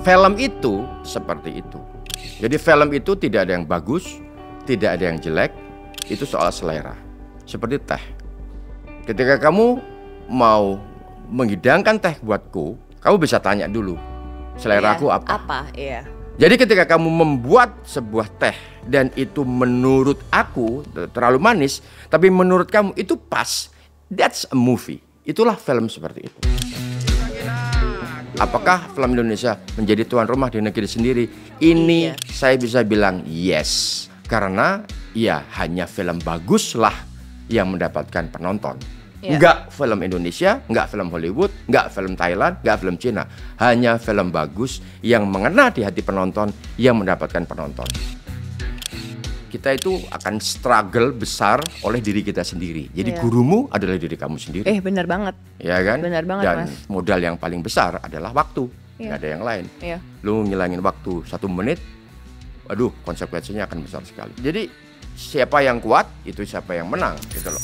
film itu seperti itu. Jadi film itu tidak ada yang bagus, tidak ada yang jelek, itu soal selera. Seperti teh. Ketika kamu mau menghidangkan teh buatku, kamu bisa tanya dulu, seleraku apa? Iya. Jadi ketika kamu membuat sebuah teh dan itu menurut aku terlalu manis, tapi menurut kamu itu pas, that's a movie. Itulah film seperti itu. Apakah film Indonesia menjadi tuan rumah di negeri sendiri? Ini saya bisa bilang yes. Karena ya hanya film baguslah yang mendapatkan penonton. Enggak film Indonesia, enggak film Hollywood, enggak film Thailand, enggak film Cina. Hanya film bagus yang mengena di hati penonton yang mendapatkan penonton. Kita itu akan struggle besar oleh diri kita sendiri. Jadi gurumu adalah diri kamu sendiri. Benar banget. Ya kan? Benar banget, Dan Mas. modal yang paling besar adalah waktu. Nggak ada yang lain. Lu ngilangin waktu 1 menit, aduh konsekuensinya akan besar sekali. Jadi siapa yang kuat, itu siapa yang menang gitu loh.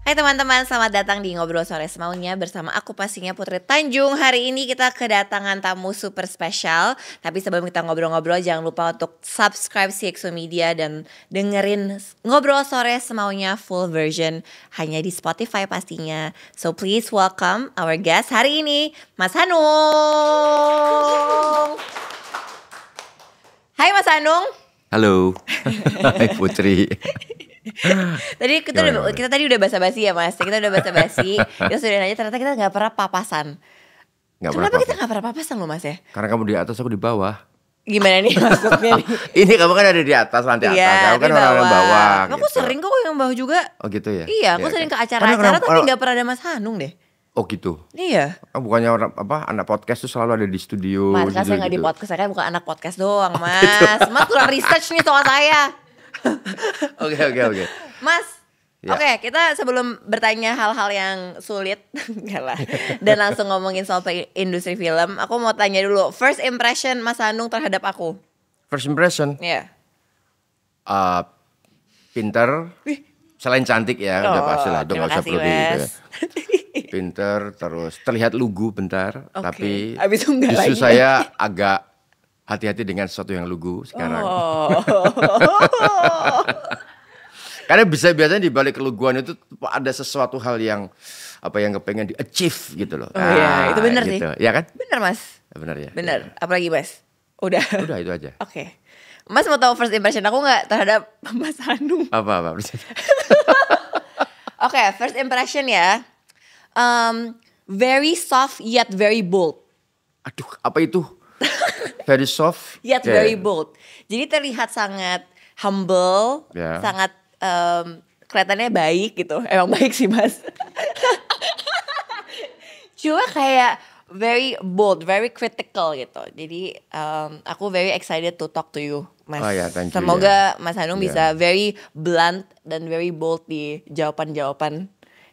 Hai teman-teman, selamat datang di Ngobrol Sore Semaunya bersama aku pastinya Putri Tanjung. Hari ini kita kedatangan tamu super spesial. Tapi sebelum kita ngobrol-ngobrol, jangan lupa untuk subscribe CXO Media dan dengerin Ngobrol Sore Semaunya full version hanya di Spotify pastinya. So please welcome our guest hari ini, Mas Hanung. Hai Mas Hanung. Halo. Hai Putri. Tadi kita tadi udah basa-basi ya Mas. Kita udah basa-basi. Kita sudah nanya ternyata kita nggak pernah papasan. Kenapa kita nggak pernah papasan loh Mas ya? Karena kamu di atas, aku di bawah. Gimana nih maksudnya nih? Ini kamu kan ada di atas, lantai atas. Kamu kan orang yang bawah. Aku sering kok yang bawah juga. Oh gitu ya? Iya, aku sering ke acara-acara tapi nggak pernah ada Mas Hanung deh. Oh gitu? Iya. Bukannya orang anak podcast tuh selalu ada di studio. Mas, kan saya nggak di podcast, saya kan bukan anak podcast doang Mas. Mas kurang research nih soal saya. Oke. Mas, oke, kita sebelum bertanya hal-hal yang sulit enggak lah, dan langsung ngomongin soal industri film, aku mau tanya dulu, first impression Mas Hanung terhadap aku. First impression? Iya. Pinter, selain cantik ya, udah pasti lah, udah nggak usah perlu gitu ya. Pinter, terus terlihat lugu bentar, tapi justru saya agak hati-hati dengan sesuatu yang lugu sekarang. Karena biasanya di balik keluguan itu ada sesuatu hal yang yang kepengen di-achieve gitu loh. Iya, itu benar gitu. sih. Iya kan? Benar Mas. Benar ya. Benar. Apalagi Mas? Udah itu aja. Oke. Mas mau tahu first impression aku nggak terhadap Mas Hanung? Apa? Oke, first impression ya. Very soft yet very bold. Aduh, apa itu? Very soft yet very bold. Jadi terlihat sangat humble, sangat kelihatannya baik gitu. Emang baik sih Mas. Cuma kayak very bold, very critical gitu. Jadi aku very excited to talk to you Mas. Thank you, Semoga Mas Hanung bisa very blunt dan very bold di jawaban-jawaban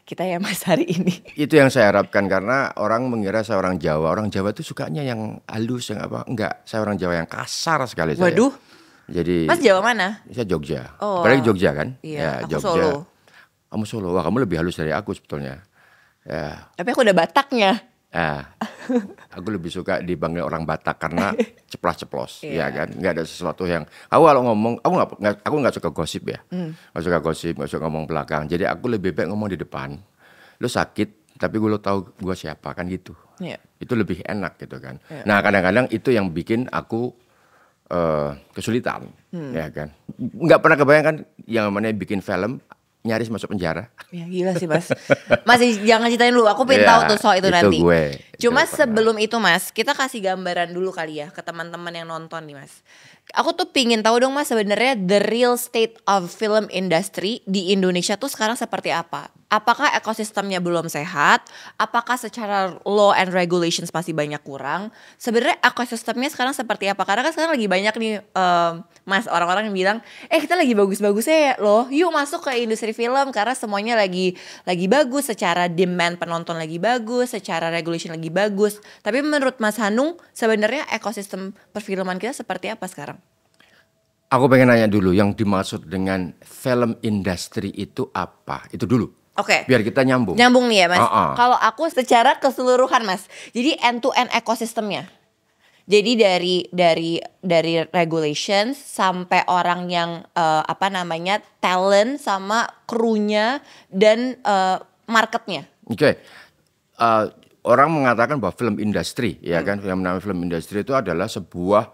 kita ya Mas hari ini. Itu yang saya harapkan, karena orang mengira saya orang Jawa. Orang Jawa tuh sukanya yang halus, yang apa. Enggak, saya orang Jawa yang kasar sekali. Waduh. Jadi Mas Jawa mana? Saya Jogja. Oh. Apalagi Jogja kan? Iya, aku Jogja. Solo. Kamu Solo. Wah, kamu lebih halus dari aku sebetulnya. Ya. Tapi aku udah Bataknya. Aku lebih suka dipanggil orang Batak karena ceplas-ceplos, ya kan? Nggak ada sesuatu yang aku kalau ngomong, aku nggak suka gosip ya, nggak suka gosip, nggak suka ngomong belakang. Jadi aku lebih baik ngomong di depan. Lu sakit, tapi lu tahu gue siapa kan gitu. Itu lebih enak gitu kan. Nah kadang-kadang itu yang bikin aku kesulitan, ya kan? Nggak pernah kebayangkan yang namanya bikin film nyaris masuk penjara. Ya gila sih Mas. Masih jangan ceritain dulu, aku pengen tahu tuh soal itu nanti. Cuma sebelum itu Mas, kita kasih gambaran dulu kali ya ke teman-teman yang nonton nih Mas. Aku tuh pingin tahu dong Mas, sebenarnya the real state of film industry di Indonesia tuh sekarang seperti apa? Apakah ekosistemnya belum sehat? Apakah secara law and regulations masih banyak kurang? Sebenarnya ekosistemnya sekarang seperti apa? Karena kan sekarang lagi banyak nih Mas orang-orang yang bilang, kita lagi bagus-bagusnya ya loh, yuk masuk ke industri film karena semuanya lagi bagus, secara demand penonton lagi bagus, secara regulation lagi bagus. Tapi menurut Mas Hanung, sebenarnya ekosistem perfilman kita seperti apa sekarang? Aku pengen nanya dulu, yang dimaksud dengan film industry itu apa? Itu dulu. Oke. Biar kita nyambung. Nyambung nih ya Mas. Kalau aku secara keseluruhan Mas. Jadi end to end ekosistemnya. Jadi dari regulations sampai orang yang talent sama krunya dan marketnya. Oke. Orang mengatakan bahwa film industri, ya kan, yang namanya film industri itu adalah sebuah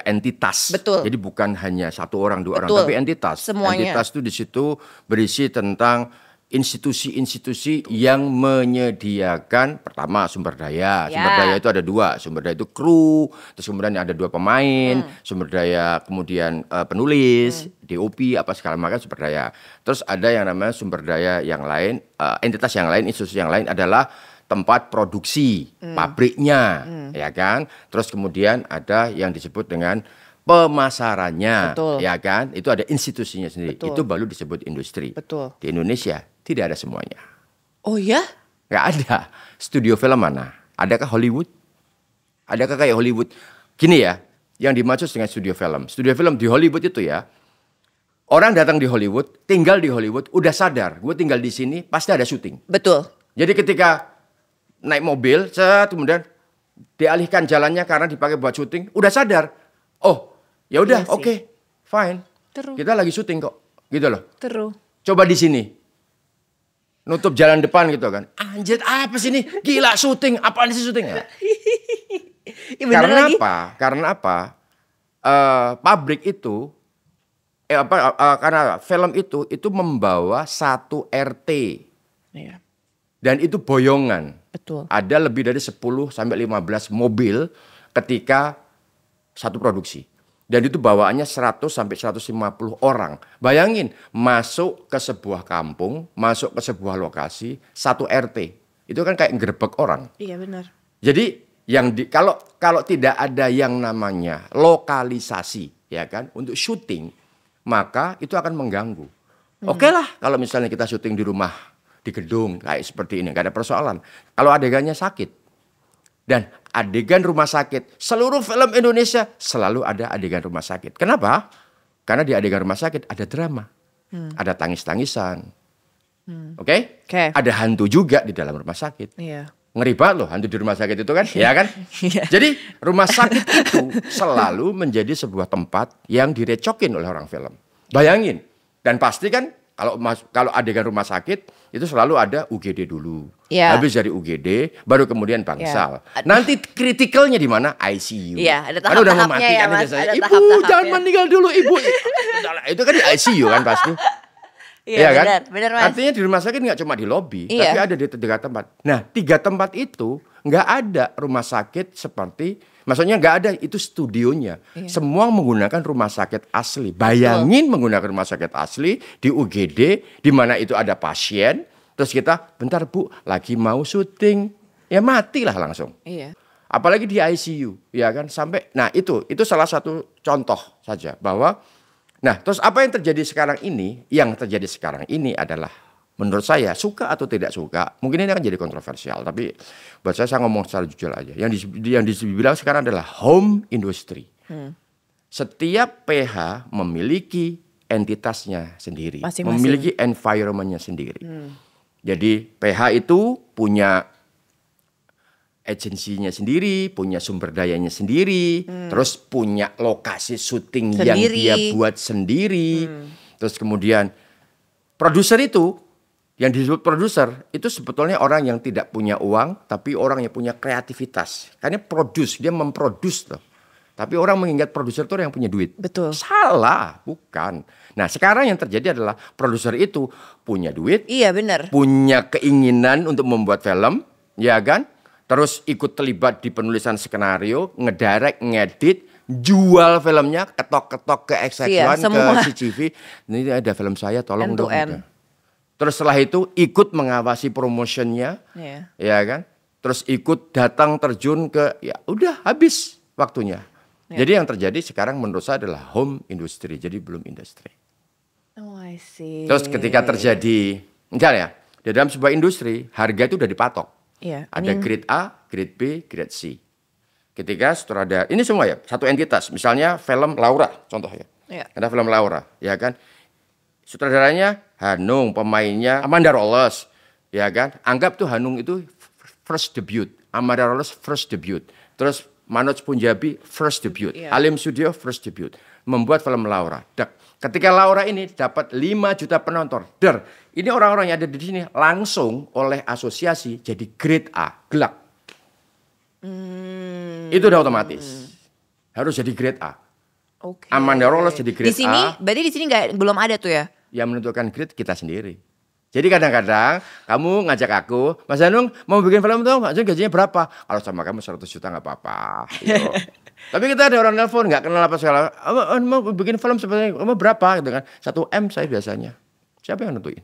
entitas. Betul. Jadi bukan hanya satu orang, dua orang, tapi entitas. Semuanya. Entitas itu di situ berisi tentang institusi-institusi yang menyediakan pertama sumber daya. Sumber daya itu ada dua, sumber daya itu kru, terus kemudian ada dua pemain, sumber daya kemudian penulis, DOP apa segala macam sumber daya. Terus ada yang namanya sumber daya yang lain, entitas yang lain, institusi yang lain adalah tempat produksi, pabriknya, ya kan. Terus kemudian ada yang disebut dengan pemasarannya, Betul. ya kan. Itu ada institusinya sendiri. Betul. Itu baru disebut industri. Betul. Di Indonesia tidak ada semuanya. Oh ya? Nggak ada. Studio film mana? Adakah Hollywood? Adakah kayak Hollywood? Gini ya, yang dimaksud dengan studio film. Studio film di Hollywood itu ya, orang datang di Hollywood, tinggal di Hollywood, udah sadar, gue tinggal di sini, pasti ada syuting. Betul. Jadi ketika naik mobil, kemudian dialihkan jalannya karena dipakai buat syuting, udah sadar. Oh, ya udah, Iya oke, fine. True. Kita lagi syuting kok, gitu loh. True. Coba di sini, nutup jalan depan gitu kan. Anjir, apa sih ini? Gila syuting, apaan sih syuting? Ya. Karena lagi. apa? Karena apa? Pabrik itu, karena film itu membawa satu RT. Iya. Dan itu boyongan. Betul. Ada lebih dari 10 sampai 15 mobil ketika satu produksi. Dan itu bawaannya 100 sampai 150 orang. Bayangin, masuk ke sebuah kampung, masuk ke sebuah lokasi, satu RT. Itu kan kayak ngerebek orang. Iya benar. Jadi kalau tidak ada yang namanya lokalisasi, ya kan, untuk syuting, maka itu akan mengganggu. Oke lah, kalau misalnya kita syuting di rumah, di gedung kayak seperti ini, nggak ada persoalan. Kalau adegannya sakit dan adegan rumah sakit, seluruh film Indonesia selalu ada adegan rumah sakit. Kenapa? Karena di adegan rumah sakit ada drama, ada tangis-tangisan, oke? Ada hantu juga di dalam rumah sakit. Iya. Ngeri banget loh hantu di rumah sakit itu kan, ya kan? Jadi rumah sakit itu selalu menjadi sebuah tempat yang direcokin oleh orang film. Bayangin, dan pasti kan kalau adegan rumah sakit itu selalu ada UGD dulu. Yeah. Habis dari UGD baru kemudian bangsal. Yeah. Nanti kritikalnya di mana? ICU. Iya, ada Karena udah tahap-tahapnya ya, mematikan Mas. saya. Ada Ibu tahap-tahapnya. jangan meninggal dulu ibu. Itu kan di ICU kan pasti. Iya kan? benar Mas. Artinya di rumah sakit nggak cuma di lobi, Iya. tapi ada di 3 tempat. Nah 3 tempat itu nggak ada rumah sakit seperti, maksudnya nggak ada itu studionya. Iya. Semua menggunakan rumah sakit asli. Bayangin menggunakan rumah sakit asli di UGD, di mana itu ada pasien. Terus kita, bentar Bu, lagi mau syuting, ya matilah langsung. Iya. Apalagi di ICU, ya kan sampai. Nah itu salah satu contoh saja bahwa. Nah, terus apa yang terjadi sekarang ini? Yang terjadi sekarang ini adalah menurut saya suka atau tidak suka, mungkin ini akan jadi kontroversial, tapi buat saya ngomong secara jujur aja. Yang dibilang sekarang adalah home industry. Setiap PH memiliki entitasnya sendiri, Masing-masing. memiliki environment-nya sendiri. Jadi PH itu punya agensinya sendiri, punya sumber dayanya sendiri, terus punya lokasi syuting yang dia buat sendiri. Terus kemudian produser itu, yang disebut produser, itu sebetulnya orang yang tidak punya uang, tapi orang yang punya kreativitas. Karena dia memproduce loh. Tapi orang mengingat produser itu orang yang punya duit. Betul. Salah, bukan. Nah sekarang yang terjadi adalah produser itu punya duit. Iya benar. Punya keinginan untuk membuat film, ya kan? Terus ikut terlibat di penulisan skenario, ngedirect, ngedit, jual filmnya, ketok-ketok ke X1, ke CCTV. Ini ada film saya, tolong dong. Terus setelah itu ikut mengawasi promotionnya, ya kan? Terus ikut datang terjun ke, ya udah habis waktunya. Jadi yang terjadi sekarang menurut saya adalah home industry, jadi belum industri. Oh, I see. Terus ketika terjadi, misalnya di dalam sebuah industri harga itu udah dipatok. Ada grade A, grade B, grade C. Ketika sutradara, ini semua ya satu entitas. Misalnya film Laura, contoh ya. Ada film Laura, ya kan? Sutradaranya Hanung, pemainnya Amanda Rolles, ya kan? Anggap tuh Hanung itu first debut, Amanda Rolles first debut. Terus Manoj Punjabi first debut, Alim Studio first debut, membuat film Laura. Ketika Laura ini dapat 5 juta penonton, ini orang-orang yang ada di sini langsung oleh asosiasi jadi grade A, gelap. Itu udah otomatis, harus jadi grade A. Amanda Rolles jadi grade A. Di sini, berarti di sini belum ada tuh ya? Yang menentukan grade kita sendiri. Jadi kadang-kadang kamu ngajak aku, Mas Hanung mau bikin film tuh, Mas Hanung gajinya berapa? Kalau sama kamu 100 juta nggak apa-apa. Tapi kita ada orang nelpon nggak kenal apa segala, mau bikin film sebenarnya mau berapa gitu kan? 1 M saya biasanya. Siapa yang nentuin?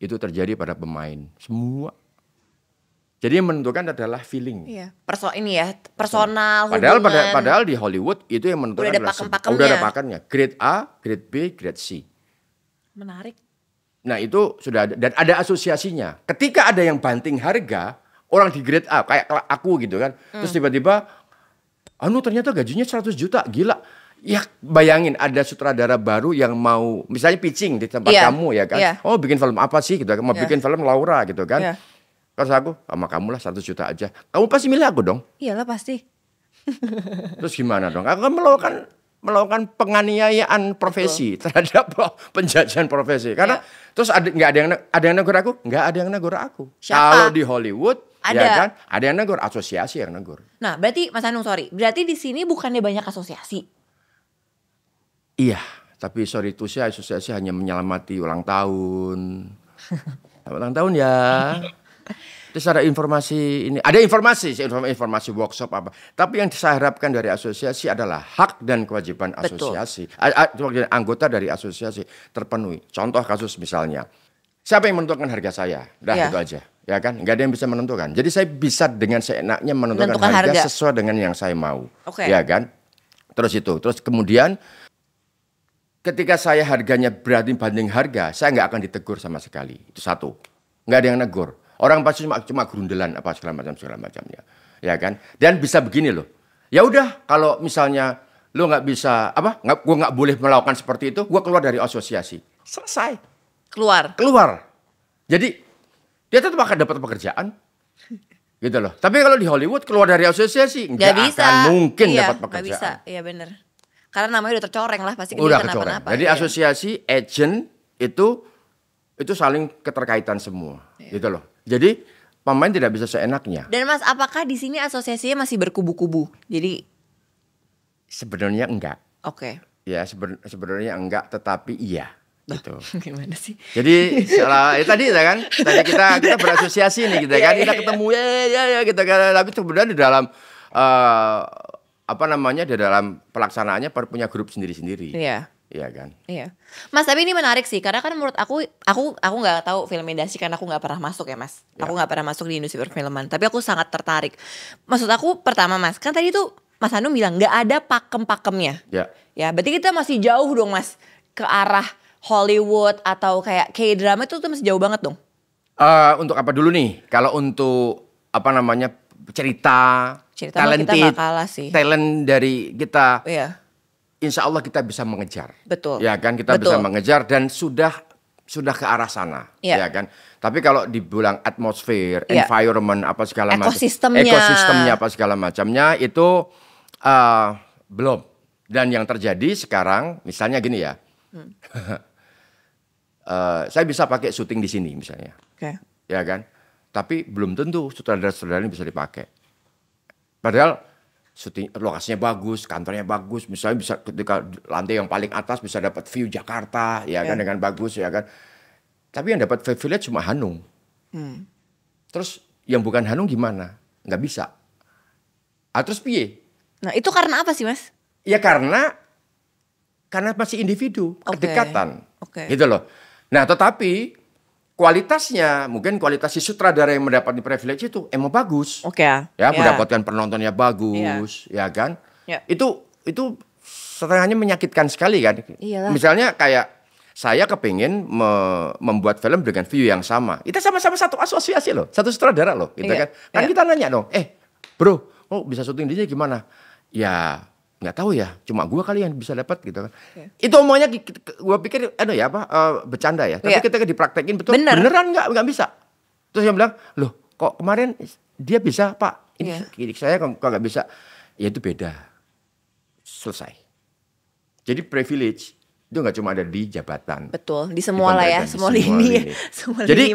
Itu terjadi pada pemain semua. Jadi yang menentukan adalah feeling. Personal. Padahal di Hollywood itu yang menentukan udah ada pakemnya. Grade A, grade B, grade C. Menarik. Nah itu sudah ada, dan ada asosiasinya. Ketika ada yang banting harga, orang di grade A, kayak aku gitu kan. Terus tiba-tiba, ternyata gajinya 100 juta, gila. Ya bayangin ada sutradara baru yang mau, misalnya pitching di tempat kamu ya kan. Oh bikin film apa sih gitu kan, mau bikin film Laura gitu kan. Terus aku, sama kamu lah 100 juta aja. Kamu pasti milih aku dong. Iyalah pasti. Terus gimana dong, aku kan melakukan penganiayaan profesi terhadap penjajahan profesi karena terus ada yang negur aku, nggak ada yang negur aku. Kalau di Hollywood ya kan ada yang negur, asosiasi yang negur. Nah berarti Mas Hanung berarti di sini bukannya banyak asosiasi? Iya, tapi sorry itu sih asosiasi hanya menyelamati ulang tahun. Ulang tahun ya. Terus ada informasi ini, ada informasi workshop apa. Tapi yang saya harapkan dari asosiasi adalah hak dan kewajiban asosiasi. Anggota dari asosiasi terpenuhi. Contoh kasus misalnya, siapa yang menentukan harga saya? Itu aja, ya kan? Nggak ada yang bisa menentukan. Jadi saya bisa dengan seenaknya menentukan harga sesuai dengan yang saya mau, ya kan? Terus kemudian ketika saya harganya berarti banding harga, saya nggak akan ditegur sama sekali. Itu satu, nggak ada yang negur. Orang pasti cuma gerundelan apa segala macamnya, ya kan? Dan bisa begini loh. Ya udah, kalau misalnya lo nggak bisa gue nggak boleh melakukan seperti itu, gue keluar dari asosiasi. Selesai. Keluar. Jadi dia tetap akan dapat pekerjaan, gitu loh. Tapi kalau di Hollywood keluar dari asosiasi nggak akan mungkin dapat pekerjaan. Nggak bisa, iya benar. Karena namanya udah tercoreng lah pasti. Udah kecoreng. Jadi asosiasi, agent itu saling keterkaitan semua, gitu loh. Jadi pemain tidak bisa seenaknya. Dan Mas, apakah di sini asosiasinya masih berkubu-kubu? Jadi sebenarnya enggak. Oke. Ya sebenarnya enggak, tetapi iya. Gitu. Gimana sih? Jadi tadi kan, kita berasosiasi nih, kita kan kita ketemu ya gitu kan. Tapi sebenarnya di dalam di dalam pelaksanaannya punya grup sendiri-sendiri. Iya kan. Iya, Mas. Tapi ini menarik sih, karena kan menurut aku nggak tahu film industri karena aku nggak pernah masuk ya Mas. Aku nggak pernah masuk di industri perfilman. Tapi aku sangat tertarik. Maksud aku pertama Mas, kan tadi tuh Mas Hanung bilang nggak ada pakem-pakemnya. Ya, berarti kita masih jauh dong Mas ke arah Hollywood atau kayak K-drama itu tuh masih jauh banget dong. Untuk apa dulu nih? Kalau untuk cerita talented, kita gak kalah sih. Talent dari kita. Iya. Insya Allah kita bisa mengejar. Betul. Ya kan, kita bisa mengejar dan sudah ke arah sana, ya kan. Tapi kalau dibilang atmosfer, environment apa segala macam, ekosistemnya apa segala macamnya itu belum. Dan yang terjadi sekarang, misalnya gini ya, saya bisa pakai syuting di sini misalnya, ya kan. Tapi belum tentu sutradara-sutradara ini bisa dipakai. Padahal syuting lokasinya bagus, kantornya bagus, misalnya bisa ketika lantai yang paling atas bisa dapat view Jakarta, ya kan, dengan bagus, ya kan. Tapi yang dapat privilege cuma Hanung. Terus yang bukan Hanung gimana? Nggak bisa. Terus piye? Nah itu karena apa sih Mas? Ya karena masih individu, kedekatan, gitu loh. Nah, tetapi kualitasnya, mungkin kualitas si sutradara yang mendapat privilege itu emang bagus. Oke. Ya, mendapatkan penontonnya bagus, ya kan? Ya. Itu setengahnya menyakitkan sekali kan. Iyalah. Misalnya kayak saya kepingin membuat film dengan view yang sama. Kita sama-sama satu asosiasi loh, satu sutradara loh, gitu kan. Kan kita nanya dong, bro, bisa syuting di sini gimana? Ya nggak tahu ya, cuma gua kali yang bisa dapat gitu kan. Itu omongannya gua pikir bercanda ya, tapi ketika dipraktekin beneran nggak bisa. Terus dia bilang, loh kok kemarin dia bisa Pak, ini saya kok nggak bisa. Ya itu beda, selesai. Jadi privilege itu nggak cuma ada di jabatan. Betul, di semua lah ya, semua lini. Jadi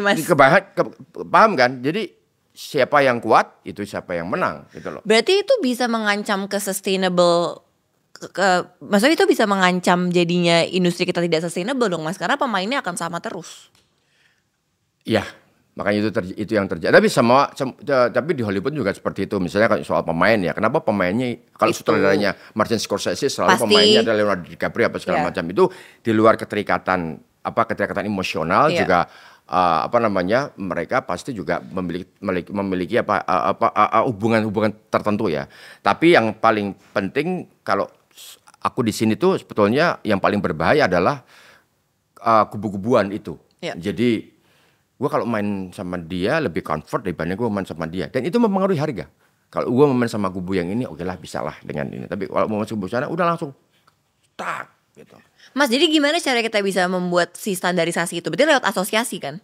paham kan? Jadi siapa yang kuat itu siapa yang menang gitu loh. Berarti itu bisa mengancam ke sustainable, maksudnya itu bisa mengancam jadinya industri kita tidak sustainable dong Mas, karena pemainnya akan sama terus. Ya, makanya itu yang terjadi. Tapi di Hollywood juga seperti itu. Misalnya soal pemain ya, kenapa pemainnya kalau sutradaranya Martin Scorsese selalu pemainnya adalah Leonardo DiCaprio apa segala macam itu di luar keterikatan emosional juga. Mereka pasti juga memiliki hubungan tertentu ya. Tapi yang paling penting kalau aku di sini tuh sebetulnya yang paling berbahaya adalah kubu-kubuan itu. Jadi gue kalau main sama dia lebih comfort daripada gue main sama dia, dan itu mempengaruhi harga. Kalau gue main sama kubu yang ini, oke lah bisa lah dengan ini. Tapi kalau mau masuk kubu sana, udah langsung tak gitu. Mas, jadi gimana cara kita bisa membuat si standarisasi itu? Berarti lewat asosiasi kan?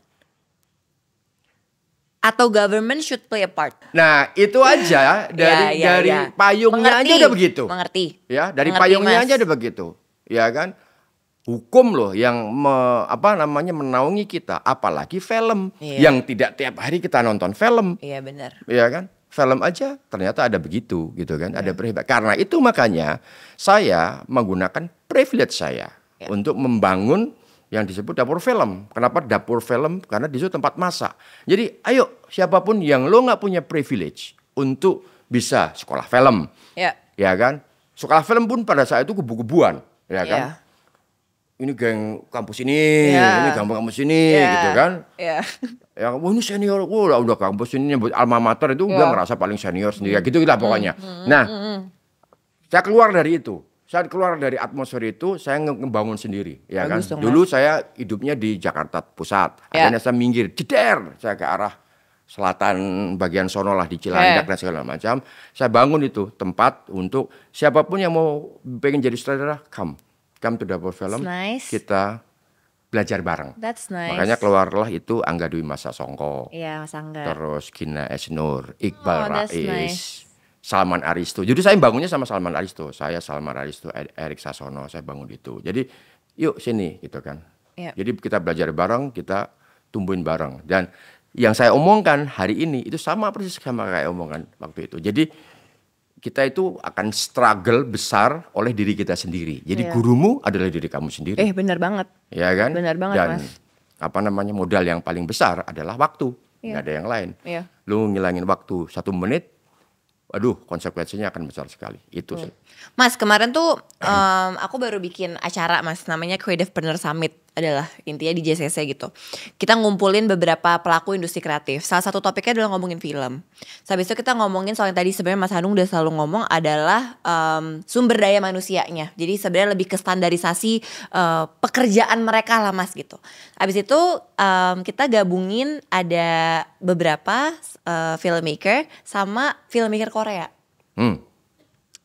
Atau government should play a part? Nah, itu aja dari payungnya aja udah begitu. Mengerti. Ya, dari payungnya aja udah begitu. Ya kan? Hukum loh yang menaungi kita, apalagi film yang tidak tiap hari kita nonton film. Iya benar. Iya kan? Film aja ternyata ada begitu gitu kan, ada privilege. Karena itu makanya saya menggunakan privilege saya untuk membangun yang disebut dapur film. Kenapa dapur film? Karena di situ tempat masak. Jadi ayo siapapun yang lo nggak punya privilege untuk bisa sekolah film, ya kan? Sekolah film pun pada saat itu kubu-kubuan, ya kan? Ini geng kampus ini, ini kampus ini, gitu kan? Yang ini senior, udah kampus ini nyebut alma mater itu udah ngerasa paling senior sendiri, gitu lah pokoknya. Nah, saya keluar dari itu. Saya keluar dari atmosfer itu, saya ngebangun sendiri, ya kan. Dulu saya hidupnya di Jakarta Pusat, akhirnya saya minggir, jeder, saya ke arah selatan bagian sono lah di Cilandak dan segala macam. Saya bangun itu tempat untuk siapapun yang mau pengen jadi sutradara, come to dapur film, kita belajar bareng. That's nice. Makanya keluarlah itu Angga Dwi Masa Songko, Mas Angga. Terus Gina Esnur, Iqbal Rais. Salman Aristo. Jadi saya bangunnya sama Salman Aristo. Saya Salman Aristo, Erik Sasono, saya bangun itu. Jadi yuk sini gitu kan. Jadi kita belajar bareng, kita tumbuhin bareng. Dan yang saya omongkan hari ini itu sama persis sama kayak omongan waktu itu. Jadi kita itu akan struggle besar oleh diri kita sendiri. Jadi gurumu adalah diri kamu sendiri. Benar banget. Ya kan? Benar banget, dan, Mas. Modal yang paling besar adalah waktu. Nggak ada yang lain. Lu ngilangin waktu 1 menit, aduh konsekuensinya akan besar sekali. Itu sih. Mas, kemarin tuh aku baru bikin acara Mas, namanya Creative Partner Summit, adalah intinya di JCC gitu. Kita ngumpulin beberapa pelaku industri kreatif. Salah satu topiknya adalah ngomongin film. Habis itu kita ngomongin soal yang tadi sebenarnya Mas Hanung udah selalu ngomong adalah sumber daya manusianya. Jadi sebenarnya lebih ke standarisasi pekerjaan mereka lah Mas gitu. Habis itu kita gabungin ada beberapa filmmaker sama filmmaker Korea.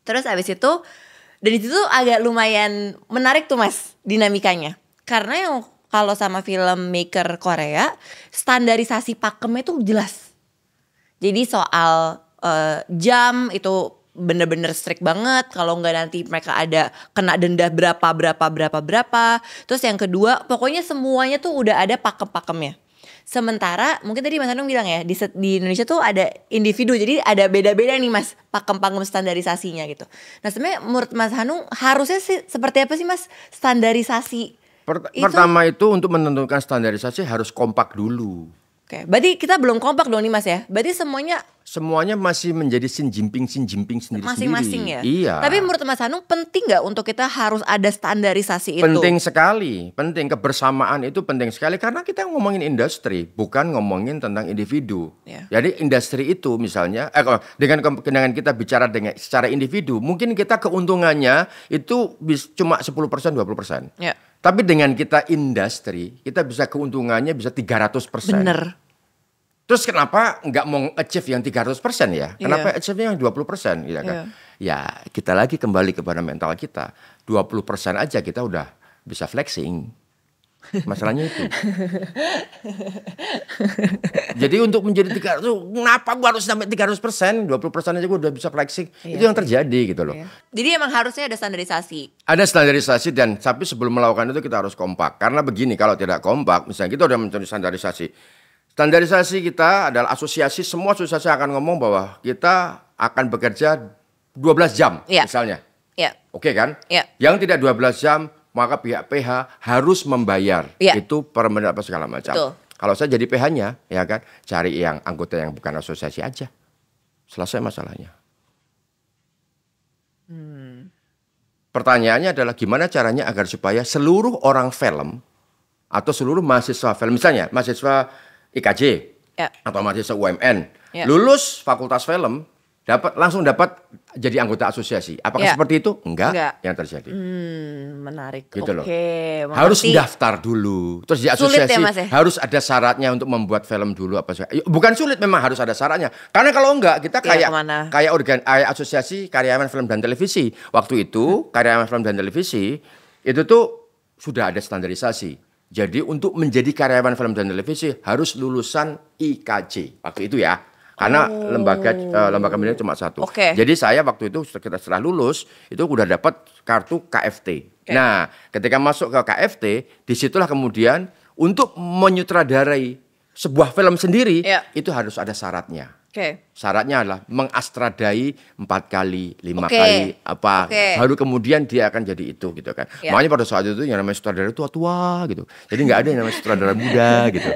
Terus habis itu dari situ agak lumayan menarik tuh Mas dinamikanya. Karena yang kalau sama filmmaker Korea standarisasi pakemnya tuh jelas. Jadi soal jam itu bener-bener strict banget. Kalau nggak nanti mereka ada kena denda berapa. Terus yang kedua pokoknya semuanya tuh udah ada pakem-pakemnya. Sementara mungkin tadi Mas Hanung bilang ya di Indonesia tuh ada individu, jadi ada beda-beda nih Mas pakem-pakem standarisasinya gitu. Nah sebenarnya menurut Mas Hanung harusnya sih seperti apa sih Mas standarisasi? Pertama itu untuk menentukan standarisasi harus kompak dulu. Oke, berarti kita belum kompak dong nih Mas ya. Berarti Semuanya masih menjadi Xi Jinping sendiri-sendiri. masing-masing ya. Iya. Tapi menurut Mas Hanung penting nggak untuk kita harus ada standarisasi itu? Penting sekali, penting, kebersamaan itu penting sekali karena kita ngomongin industri, bukan ngomongin tentang individu. Ya. Jadi industri itu misalnya, dengan kita bicara dengan secara individu, mungkin kita keuntungannya itu cuma 10%, 20%. Ya. Tapi dengan kita industri, kita bisa keuntungannya bisa 300%. Bener. Terus kenapa nggak mau achieve yang 300% ya? Kenapa Iya. achieve yang 20% gitu kan? Iya. Ya kita lagi kembali kepada mental kita. 20% aja kita udah bisa flexing. Masalahnya itu. Jadi untuk menjadi 300, kenapa gua harus sampai 300%? 20% aja gua udah bisa flexing. Iya Itu yang terjadi gitu loh. Iya. Jadi emang harusnya ada standarisasi. Ada standarisasi dan tapi sebelum melakukan itu kita harus kompak. Karena begini, kalau tidak kompak, misalnya kita udah mencari standarisasi. Standarisasi kita adalah asosiasi, semua asosiasi akan ngomong bahwa kita akan bekerja 12 jam misalnya. Iya. Oke kan? Iya. Yang tidak 12 jam, maka pihak PH harus membayar. Iya. Itu per menit apa segala macam. Betul. Kalau saya jadi PH-nya, ya kan, cari yang anggota yang bukan asosiasi aja. Selesai masalahnya. Pertanyaannya adalah gimana caranya agar supaya seluruh orang film atau seluruh mahasiswa film, misalnya mahasiswa IKJ atau mahasiswa UMN lulus fakultas film langsung dapat jadi anggota asosiasi. Apakah seperti itu? Enggak. Yang terjadi. Menarik. Gitu loh. Oke. Harus daftar dulu. Terus di asosiasi ya, Mas, ya? harus ada syaratnya untuk membuat film dulu apa sih? Bukan sulit, memang harus ada syaratnya. Karena kalau enggak kita kayak asosiasi karyawan film dan televisi. Waktu itu karyawan film dan televisi itu tuh sudah ada standarisasi. Jadi untuk menjadi karyawan film dan televisi harus lulusan IKJ waktu itu ya, karena lembaga pendidikan cuma satu. Jadi saya waktu itu setelah lulus itu udah dapat kartu KFT. Nah, ketika masuk ke KFT, disitulah kemudian untuk menyutradarai sebuah film sendiri itu harus ada syaratnya. Syaratnya adalah mengastradai 4 kali, 5 kali apa, baru kemudian dia akan jadi itu gitu kan. Makanya pada saat itu yang namanya sutradara tua-tua gitu. Jadi nggak ada yang namanya sutradara muda gitu.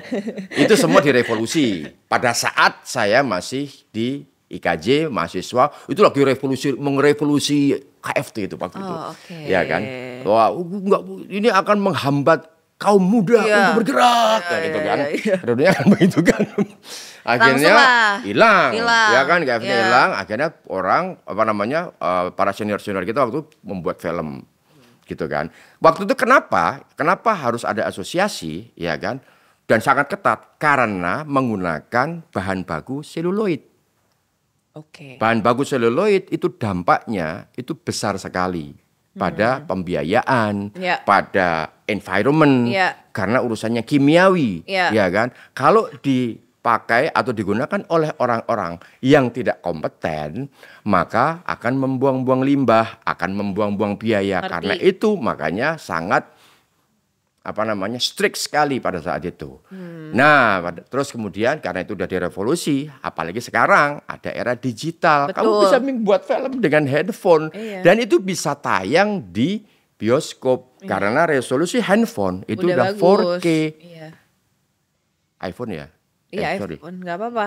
Itu semua direvolusi. Pada saat saya masih di IKJ mahasiswa itu lagi merevolusi KFT itu waktu itu. Ya kan. Wah, enggak, ini akan menghambat kaum muda untuk bergerak gitu kan. Dunia kan begitu kan. Akhirnya hilang. Ya kan, KFT hilang, akhirnya orang para senior kita waktu membuat film gitu kan. Waktu itu kenapa harus ada asosiasi ya kan, dan sangat ketat karena menggunakan bahan baku seluloid. Bahan baku seluloid itu dampaknya itu besar sekali pada pembiayaan, pada environment, karena urusannya kimiawi, ya kan. Kalau dipakai atau digunakan oleh orang-orang yang tidak kompeten, maka akan membuang-buang limbah, akan membuang-buang biaya. Karena itu makanya sangat strict sekali pada saat itu. Nah, terus kemudian karena itu udah direvolusi, apalagi sekarang ada era digital. Kamu bisa membuat film dengan handphone dan itu bisa tayang di bioskop karena resolusi handphone itu udah 4K. iPhone ya? Iya, iPhone, nggak apa-apa.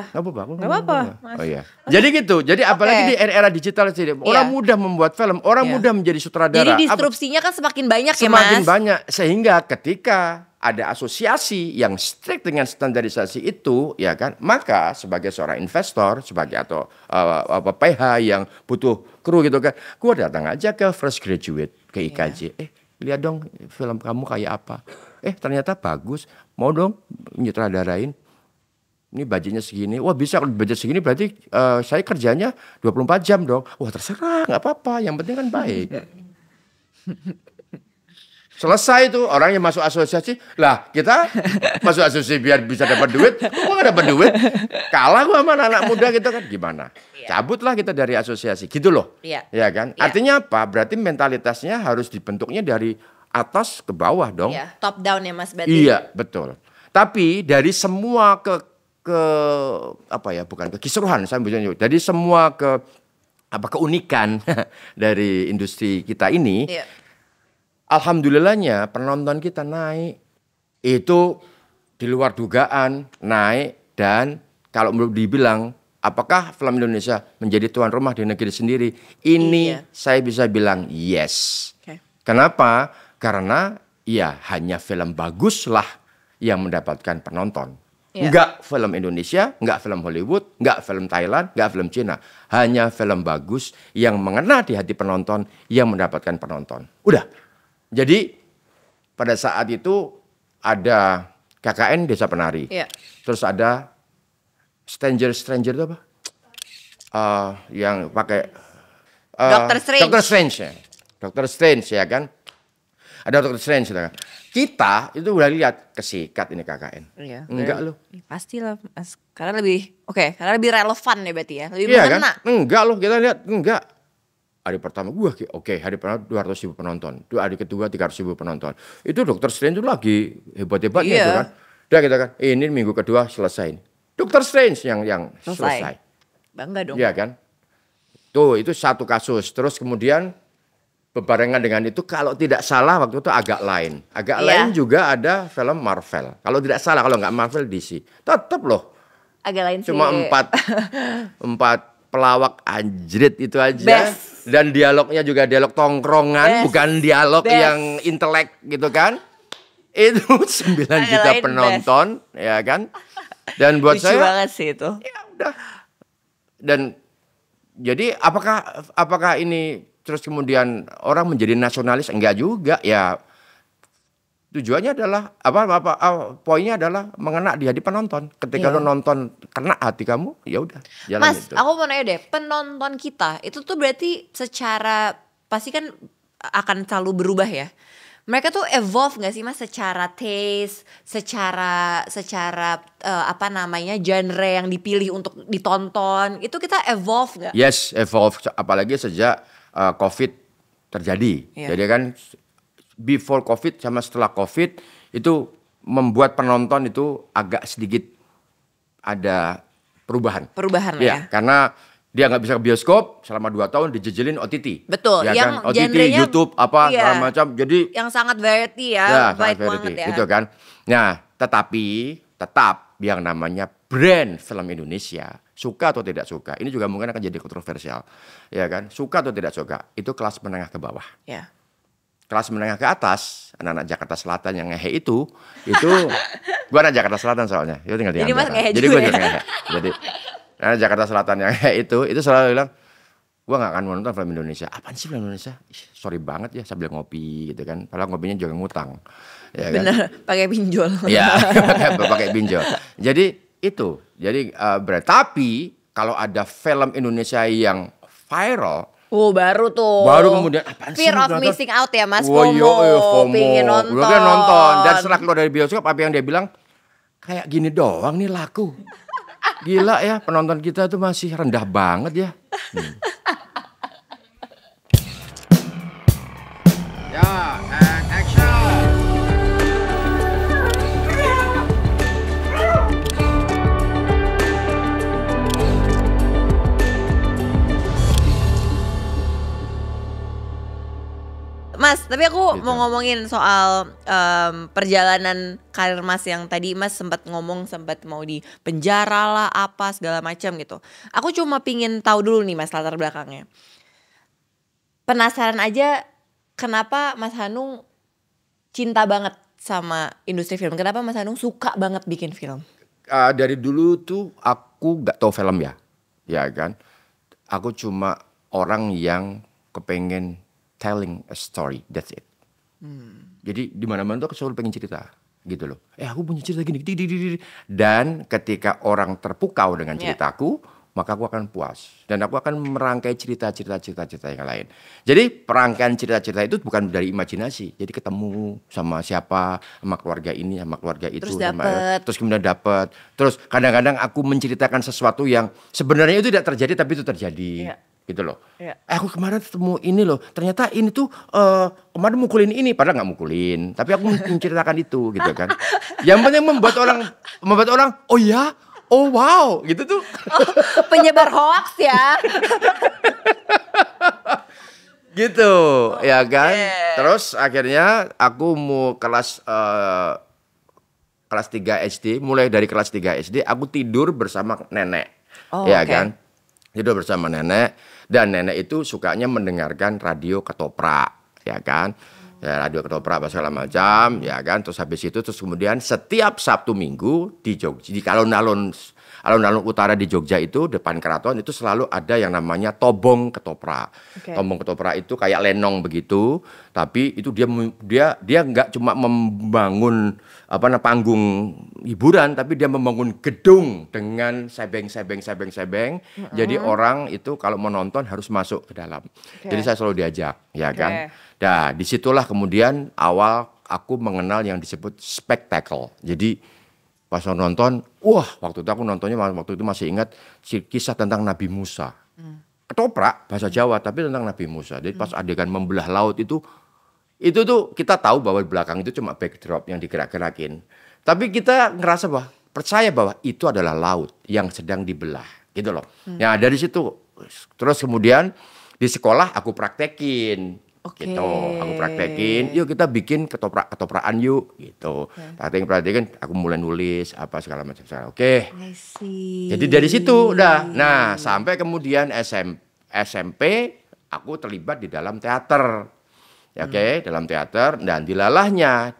Nggak apa-apa. Oh iya. Jadi gitu. Jadi apalagi di era digital sih, orang mudah membuat film, orang mudah menjadi sutradara. Jadi disrupsinya kan semakin banyak ya, Mas. Semakin banyak, sehingga ketika ada asosiasi yang strict dengan standarisasi itu, ya kan, maka sebagai seorang investor, atau PH yang butuh kru gitu kan, gua datang aja ke fresh graduate ke IKJ. Lihat dong film kamu kayak apa. Ternyata bagus. Mau dong nyutradarain. Ini budgetnya segini, wah bisa kalau budget segini berarti saya kerjanya 24 jam dong. Wah terserah, nggak apa-apa, yang penting kan baik. Selesai itu, orang yang masuk asosiasi, lah kita masuk asosiasi biar bisa dapat duit, kok nggak dapat duit? Kalah gua sama anak muda gitu kan, gimana? Cabutlah kita dari asosiasi, gitu loh. Ya kan? Artinya apa? Berarti mentalitasnya harus dibentuknya dari atas ke bawah dong. Top down ya Mas berarti. Iya, betul. Tapi dari semua bukan kekisruhan saya bilang, jadi semua keunikan dari industri kita ini, alhamdulillahnya penonton kita naik. Itu di luar dugaan, naik, dan kalau belum dibilang apakah film Indonesia menjadi tuan rumah di negeri sendiri? Ini saya bisa bilang yes. Kenapa? Karena ya hanya film baguslah yang mendapatkan penonton. Enggak film Indonesia, enggak film Hollywood, enggak film Thailand, enggak film Cina. Hanya film bagus yang mengena di hati penonton yang mendapatkan penonton. Udah. Jadi pada saat itu ada KKN Desa Penari. Terus ada Stranger itu apa? Yang pakai Doctor Strange. Doctor Strange ya kan? Ada Doctor Strange kan? Kita itu udah lihat kesikat ini KKN. Enggak loh. Pastilah Mas. Karena lebih karena lebih relevan ya berarti ya. Lebih mengena. Kan? Enggak loh, kita lihat enggak. Hari pertama hari pertama 200.000 penonton. Hari kedua 300.000 penonton. Itu Doctor Strange itu lagi hebat-hebatnya itu kan. Udah kita kan, ini minggu kedua selesai. Doctor Strange yang selesai. Bangga dong. Iya kan? Tuh, itu satu kasus. Terus kemudian bebarengan dengan itu kalau tidak salah waktu itu agak lain. Lain juga ada film Marvel. Kalau tidak salah, kalau nggak Marvel DC. Tetap loh. Agak lain sih. Cuma empat pelawak anjrit itu aja. Dan dialognya juga dialog tongkrongan, bukan dialog yang intelek gitu kan. Itu 9 juta penonton, ya kan. Dan buat lucu saya banget sih itu. Ya udah. Dan jadi apakah ini terus kemudian orang menjadi nasionalis? Enggak juga ya. Tujuannya adalah poinnya adalah mengena di hati penonton. Ketika lo nonton kena hati kamu, ya udah jalan. Mas, aku mau nanya deh, penonton kita itu tuh berarti secara pasti kan akan selalu berubah ya. Mereka tuh evolve gak sih Mas secara taste, secara genre yang dipilih untuk ditonton, itu kita evolve gak? Yes, evolve, apalagi sejak COVID terjadi. Jadi kan before COVID sama setelah COVID itu membuat penonton itu agak sedikit ada perubahan. Ya. Karena dia nggak bisa ke bioskop selama 2 tahun dijejelin OTT. Betul. Ya yang kan? OTT, YouTube segala macam. Jadi yang sangat variety ya baik banget ya. Gitu kan. Nah, tetapi tetap yang namanya brand film Indonesia, suka atau tidak suka, ini juga mungkin akan jadi kontroversial. Ya kan? Suka atau tidak suka, itu kelas menengah ke bawah. Ya. Kelas menengah ke atas, anak-anak Jakarta Selatan yang ngehe itu gua anak Jakarta Selatan soalnya. Itu tinggal di Ambarawa. Jadi gua juga ngehe. Jadi anak Jakarta Selatan yang ngehe itu selalu bilang, gua nggak akan nonton film Indonesia. Apaan sih film Indonesia? Sorry banget ya, sambil ngopi gitu kan. Padahal ngopinya juga ngutang. Ya kan? Bener, pakai pinjol. Ya, pakai pinjol. Jadi itu. Jadi tapi kalau ada film Indonesia yang viral, baru tuh. Baru kemudian apaan sih? Fear of missing out ya Mas. FOMO. Pengen nonton. Udah kan nonton. Dan setelah keluar dari bioskop, apa yang dia bilang? Kayak gini doang nih laku. Gila ya, penonton kita tuh masih rendah banget ya. Ya, and action. Mas, tapi aku mau ngomongin soal perjalanan karir Mas yang tadi Mas sempat mau di penjara lah apa segala macam gitu. Aku cuma pingin tahu dulu nih Mas latar belakangnya. Penasaran aja kenapa Mas Hanung cinta banget sama industri film? Kenapa Mas Hanung suka banget bikin film? Dari dulu tuh aku gak tahu film ya kan. Aku cuma orang yang kepengen telling a story, that's it. Jadi di mana-mana tuh aku selalu pengen cerita, gitu loh. Aku punya cerita gini, dan ketika orang terpukau dengan ceritaku, maka aku akan puas dan aku akan merangkai cerita-cerita yang lain. Jadi perangkaian cerita-cerita itu bukan dari imajinasi. Jadi ketemu sama siapa, sama keluarga ini, sama keluarga itu, terus kemudian dapat. Terus kadang-kadang aku menceritakan sesuatu yang sebenarnya itu tidak terjadi tapi itu terjadi. Gitu loh. Aku kemarin ketemu ini loh, ternyata ini tuh kemarin mukulin ini, padahal nggak mukulin, tapi aku menceritakan itu gitu kan. Yang penting membuat orang oh ya, oh wow, gitu tuh. Penyebar hoax ya. Gitu, ya kan. Terus akhirnya aku mau kelas kelas 3 SD, mulai dari kelas 3 SD aku tidur bersama nenek. Oh, ya oke. kan? Tidur bersama nenek, dan nenek itu sukanya mendengarkan radio ketoprak, ya kan? Ya, radio ketoprak apa segala macam, ya kan? Terus habis itu terus kemudian setiap Sabtu Minggu di Jogja, di alun-alun utara di Jogja itu depan keraton itu selalu ada yang namanya tobong ketoprak. Oke. Tobong ketoprak itu kayak lenong begitu, tapi itu dia nggak cuma membangun panggung hiburan, tapi dia membangun gedung dengan sebeng. Jadi orang itu kalau menonton harus masuk ke dalam. Jadi saya selalu diajak, ya kan. Nah, disitulah kemudian awal aku mengenal yang disebut spektakel. Jadi pas nonton, wah waktu itu aku nontonnya waktu itu masih ingat kisah tentang Nabi Musa. Ketoprak bahasa Jawa tapi tentang Nabi Musa. Jadi pas adegan membelah laut itu tuh kita tahu bahwa di belakang itu cuma backdrop yang digerak-gerakin. Tapi kita ngerasa percaya bahwa itu adalah laut yang sedang dibelah, gitu loh. Nah, dari situ terus kemudian di sekolah aku praktekin. Gitu, aku praktekin, yuk kita bikin ketoprakan yuk, gitu. Praktekin, aku mulai nulis apa segala macam. Oke. I see. Jadi dari situ udah. Nah, sampai kemudian SMP aku terlibat di dalam teater. Oke, dalam teater, dan dilalahnya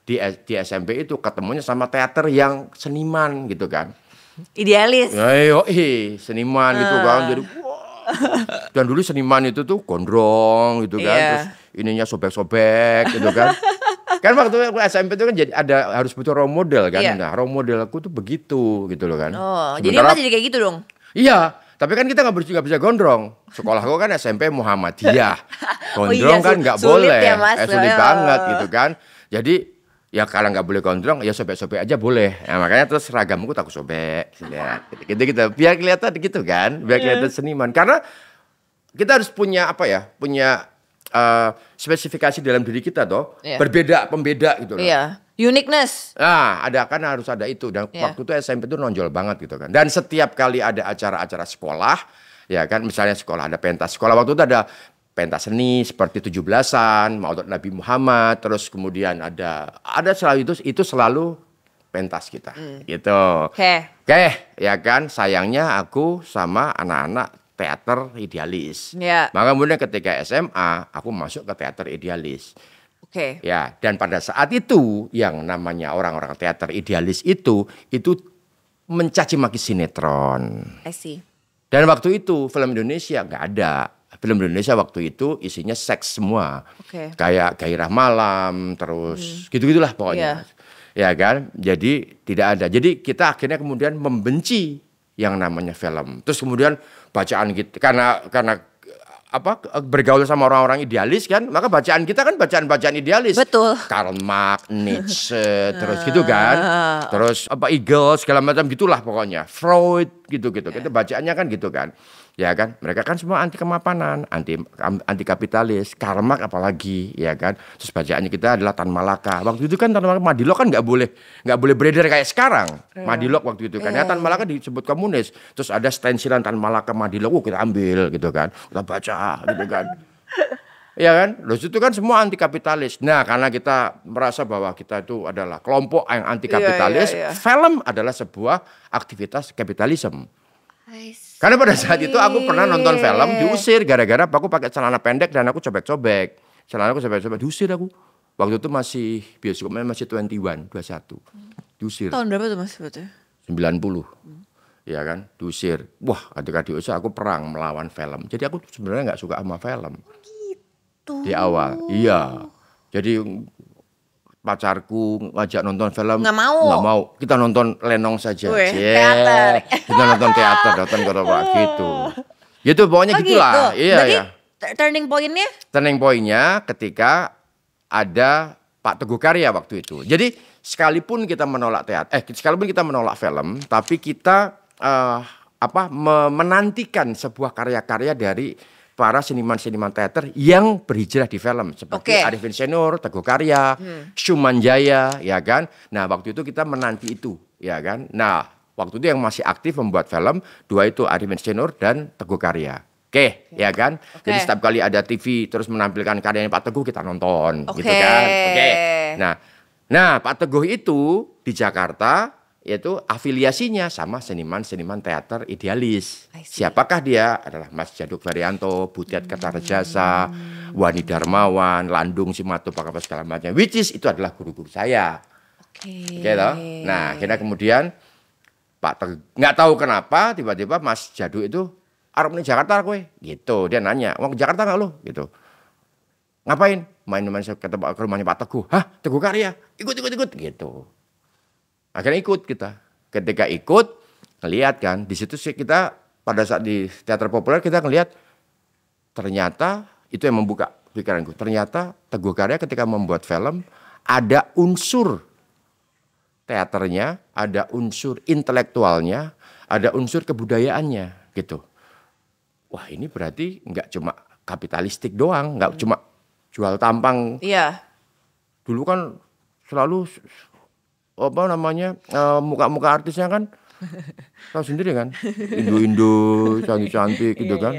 di SMP itu ketemunya sama teater yang seniman gitu kan. Idealis. Ayo, seniman gitu kan. Jadi dan dulu seniman itu tuh gondrong gitu kan, terus ininya sobek-sobek gitu kan. Kan waktu aku SMP itu kan jadi harus butuh role model kan. Nah, role model aku tuh begitu gitu loh kan. Oh, jadi apa jadi kayak gitu dong? Iya, tapi kan kita nggak bisa gondrong. Sekolahku kan SMP Muhammadiyah. Gondrong kan nggak boleh, ya, Mas. sulit banget gitu kan. Jadi ya kalau nggak boleh gondrong, ya sobek-sobek aja boleh. Nah, makanya terus seragamku tak sobek, gitu. Biar kelihatan gitu kan, biar kelihatan seniman. Karena kita harus punya punya spesifikasi dalam diri kita toh, berbeda, pembeda gitu loh. Iya, uniqueness. Nah, harus ada itu. Dan waktu itu SMP itu nonjol banget gitu kan. Dan setiap kali ada acara-acara sekolah, ya kan, misalnya sekolah ada pentas sekolah, waktu itu ada pentas seni seperti 17-an, Maulid Nabi Muhammad, terus kemudian ada selalu itu selalu pentas kita, gitu. Oke, ya kan, sayangnya aku sama anak-anak teater idealis. Maka kemudian ketika SMA, aku masuk ke teater idealis. Ya, dan pada saat itu yang namanya orang-orang teater idealis itu mencaci maki sinetron. I see. Dan waktu itu film Indonesia nggak ada. Film Indonesia waktu itu isinya seks semua. Kayak Gairah Malam, terus gitu-gitulah pokoknya. Ya kan? Jadi tidak ada. Jadi kita akhirnya kemudian membenci yang namanya film. Terus kemudian bacaan kita karena bergaul sama orang-orang idealis kan, maka bacaan kita kan bacaan idealis. Betul. Karl Marx, Nietzsche, terus gitu kan. Terus Hegel segala macam gitulah pokoknya. Freud gitu-gitu. Kita bacaannya kan gitu kan. Ya kan, mereka kan semua anti kemapanan, anti kapitalis, Karl Marx apalagi, ya kan. Terus bacaannya kita adalah Tan Malaka. Waktu itu kan Tan Malaka, Madilog kan nggak boleh beredar kayak sekarang. Madilog waktu itu kan, ya Tan Malaka disebut komunis. Terus ada stensilan Tan Malaka Madilog, kita ambil gitu kan, kita baca gitu kan. Ya kan, loh itu kan semua anti kapitalis. Nah, karena kita merasa bahwa kita itu adalah kelompok yang anti kapitalis, film adalah sebuah aktivitas kapitalisme. Karena pada saat itu aku pernah nonton film diusir gara-gara aku pakai celana pendek dan aku cobek-cobek. Celana aku cobek-cobek, diusir aku. Waktu itu masih bioskopnya masih 21. Diusir. Tahun berapa tuh Mas? 90. Ya kan, diusir. Wah, ketika diusir aku perang melawan film. Jadi aku sebenarnya nggak suka sama film. Gitu. Di awal, iya. Jadi pacarku ngajak nonton film, nggak mau, kita nonton lenong saja. Teater. Kita nonton teater, nonton gitu. Gitu pokoknya gitulah. Gitu. Iya. Berarti ya. turning pointnya ketika ada Pak Teguh Karya waktu itu. Jadi sekalipun kita menolak sekalipun kita menolak film, tapi kita menantikan sebuah karya-karya dari para seniman-seniman teater yang berhijrah di film seperti Arifin Senur, Teguh Karya, Syuman Jaya, ya kan. Nah, waktu itu kita menanti itu, ya kan. Nah, waktu itu yang masih aktif membuat film dua itu Arifin Senur dan Teguh Karya. Ya kan. Jadi setiap kali ada TV terus menampilkan karyanya Pak Teguh kita nonton, gitu kan. Nah, Pak Teguh itu di Jakarta yaitu afiliasinya sama seniman-seniman teater idealis. Siapakah dia? Adalah Mas Jaduk Ferianto, Butet Kertarejasa, Wani Darmawan, Landung Simatupang apa segala macam. Which is itu adalah guru-guru saya. Oke. Nah, akhirnya kemudian nggak tahu kenapa tiba-tiba Mas Jaduk itu arep ning Jakarta kowe gitu. Dia nanya, "Wong Jakarta nggak lo?" gitu. "Ngapain?" "Main-main ke rumahnya Pak Teguh." "Hah, Teguh Karya? Ikut gitu. Akhirnya ikut kita. Ketika ikut, ngelihat kan, di situ sih kita pada saat di teater populer kita ngelihat ternyata itu yang membuka pikiranku. Ternyata Teguh Karya ketika membuat film ada unsur teaternya, ada unsur intelektualnya, ada unsur kebudayaannya gitu. Wah, ini berarti nggak cuma kapitalistik doang, nggak cuma jual tampang. Iya. Dulu kan selalu apa namanya muka-muka artisnya kan tahu sendiri kan, Indo-Indo cantik-cantik gitu kan.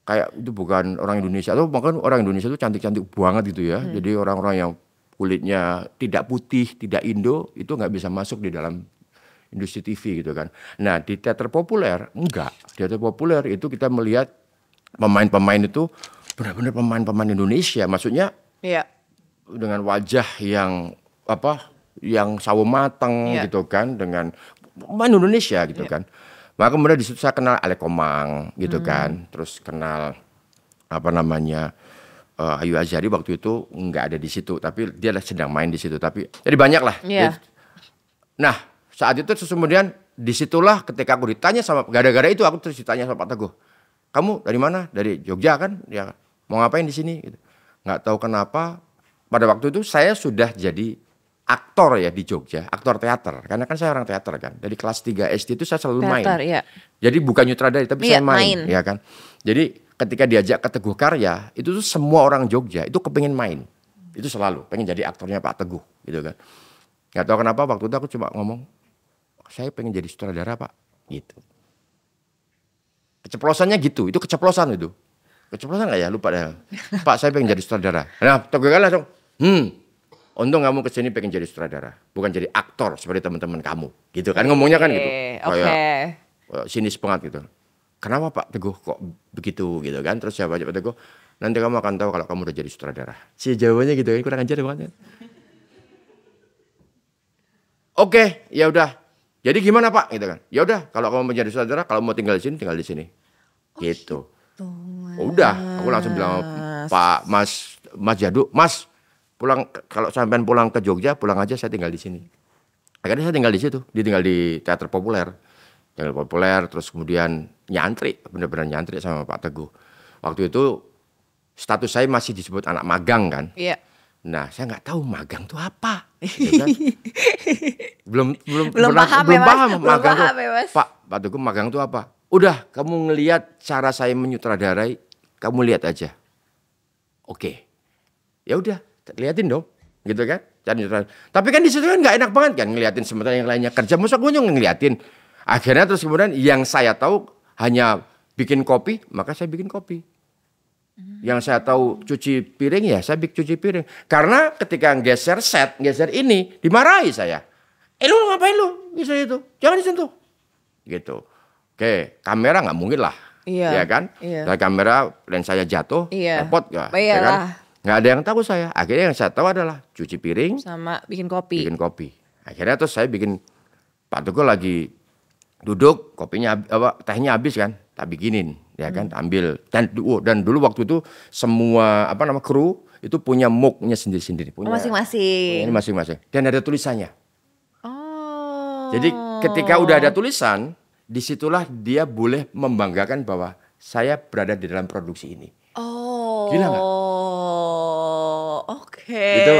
Kayak itu bukan orang Indonesia, atau bahkan orang Indonesia itu cantik-cantik banget gitu ya. Jadi orang-orang yang kulitnya tidak putih, tidak Indo itu nggak bisa masuk di dalam industri TV gitu kan. Nah di teater populer enggak, di teater populer itu kita melihat pemain-pemain itu benar-benar pemain-pemain Indonesia, maksudnya dengan wajah yang apa, yang sawo mateng gitu kan, dengan pemain Indonesia gitu kan. Maka kemudian di situ saya kenal Ale Komang gitu kan, terus kenal apa namanya Ayu Azhari waktu itu nggak ada di situ, tapi dia sedang main di situ, tapi jadi banyak lah. Nah saat itu terus kemudian disitulah ketika aku ditanya sama, gara-gara itu aku terus ditanya sama Pak Teguh, "Kamu dari mana?" "Dari Jogja." "Kan ya, mau ngapain di sini?" Gitu. Nggak tahu kenapa pada waktu itu saya sudah jadi aktor ya di Jogja, aktor teater. Karena kan saya orang teater kan. Dari kelas 3 SD itu saya selalu main. Jadi bukan nyutradara tapi saya main, ya kan. Jadi ketika diajak ke Teguh Karya, itu tuh semua orang Jogja itu kepengin main. Itu selalu pengen jadi aktornya Pak Teguh gitu kan. Gak tahu kenapa waktu itu aku cuma ngomong, "Saya pengen jadi sutradara, Pak." Gitu. Keceplosannya gitu, itu keceplosan itu. Keceplosan nggak ya? Lupa deh. "Pak, saya pengen jadi sutradara." Nah, Teguh Karya langsung, "Untung kamu kesini pengen jadi sutradara, bukan jadi aktor seperti teman-teman kamu." Gitu kan ngomongnya kan gitu. Kayak sinis banget gitu. "Kenapa Pak Teguh kok begitu?" gitu kan. Terus siapa Pak Teguh, "Nanti kamu akan tahu kalau kamu udah jadi sutradara." Si jawabannya gitu kan, kurang ajar banget. "Oke, ya udah. Jadi gimana Pak?" gitu kan. "Ya udah, kalau kamu menjadi sutradara, kalau mau tinggal di sini tinggal di sini." Gitu. Udah, aku langsung bilang Pak Mas Jaduk, "Mas, pulang kalau sampean pulang ke Jogja, pulang aja, saya tinggal di sini." Akhirnya saya tinggal di situ, dia tinggal di teater populer. Teater populer, terus kemudian nyantri, benar-benar nyantri sama Pak Teguh. Waktu itu status saya masih disebut anak magang kan. Nah, saya nggak tahu magang itu apa. Gitu kan. belum paham magang itu. Pak Teguh, magang itu apa? "Udah, kamu ngelihat cara saya menyutradarai, kamu lihat aja." Oke. Ya udah, liatin dong, gitu kan. Tapi kan di situ kan nggak enak banget kan ngeliatin, sementara yang lainnya kerja, masa gue ngeliatin. Akhirnya terus kemudian yang saya tahu hanya bikin kopi, maka saya bikin kopi. Yang saya tahu cuci piring ya saya bikin cuci piring. Karena ketika geser set, geser ini, dimarahi saya. "Lu ngapain lu? Bisa itu, jangan disentuh." Gitu. Oke, kamera nggak mungkin lah, ya kan. Dari kamera lensanya jatuh, repot ya kan. Nggak ada yang tahu saya. Akhirnya yang saya tahu adalah cuci piring sama bikin kopi. Akhirnya terus saya bikin, Pak Teguh lagi duduk, kopinya tehnya habis kan, tak bikinin, ya kan, ambil. Dan dulu waktu itu semua kru itu punya mugnya sendiri-sendiri, punya masing-masing. Dan ada tulisannya. Jadi ketika udah ada tulisan, disitulah dia boleh membanggakan bahwa saya berada di dalam produksi ini. Gila nggak? Gitu.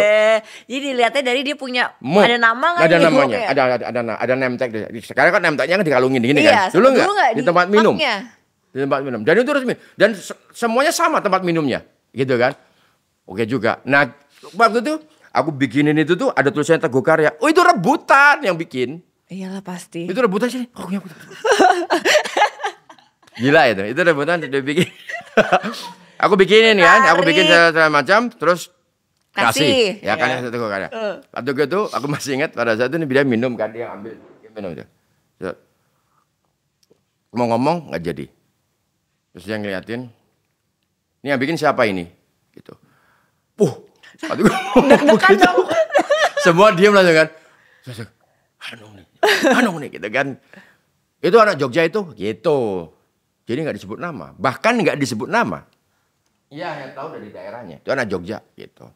Jadi dilihatnya dari dia punya ada nama nggak? Ada namanya, ada name tag. Sekarang kan name tagnya kan dikalungin gini kan. Dulu nggak di tempat minum. Di tempat minum. Dan itu resmi. Dan semuanya sama tempat minumnya, gitu kan. Oke juga. Nah waktu itu aku bikinin itu tuh ada tulisannya Teguh Karya. Oh itu rebutan yang bikin. Iyalah pasti. Itu rebutan sini. Oh ya. Gila itu rebutan dia bikin. Aku bikinin kan, aku bikin segala macam, terus Kasih. Ya kan yang satu kan ya. Waktu itu aku masih ingat pada saat itu dia minum kan, dia ambil, dia minum itu. Mau ngomong nggak jadi. Terus dia ngeliatin, ini yang bikin siapa ini? Gitu. Deg-degan dong. Semua diam langsung kan. Hanung nih, gitu kan. Itu anak Jogja itu, gitu. Jadi nggak disebut nama, bahkan nggak disebut nama. Iya, yang tahu dari daerahnya. Itu anak Jogja, gitu.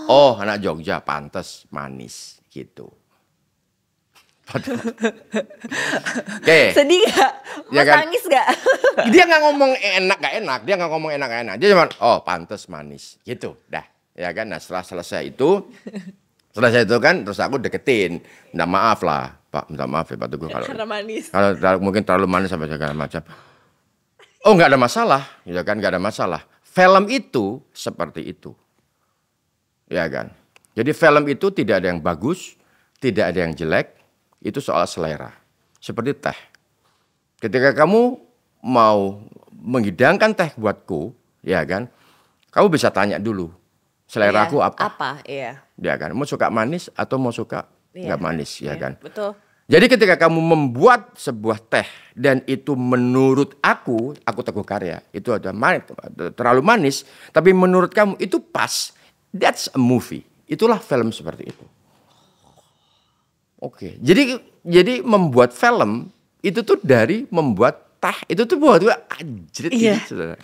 Oh, anak Jogja, pantes manis, gitu. Oke. Sedih gak? Ya kan? Nangis gak? Dia nggak ngomong gak enak. Dia nggak ngomong enak. Dia cuma, oh pantes manis, gitu. Dah, ya kan. Nah setelah selesai itu kan, terus aku deketin, minta maaf lah, Pak, minta maaf ya Pak Teguh kalau Karena manis. Kalau mungkin terlalu manis sampai segala macam. Oh nggak ada masalah, ya kan, nggak ada masalah. Film itu seperti itu, ya kan. Jadi film itu tidak ada yang bagus, tidak ada yang jelek. Itu soal selera. Seperti teh. Ketika kamu mau menghidangkan teh buatku, ya kan, kamu bisa tanya dulu, seleraku apa? Apa, iya. Ya kan, mau suka manis atau mau suka nggak manis, ya kan. Betul. Jadi ketika kamu membuat sebuah teh dan itu menurut aku Teguh Karya, itu ada terlalu manis, tapi menurut kamu itu pas, that's a movie. Itulah film seperti itu. Oke, jadi membuat film itu tuh dari membuat teh itu tuh buat gue anjrit gitu.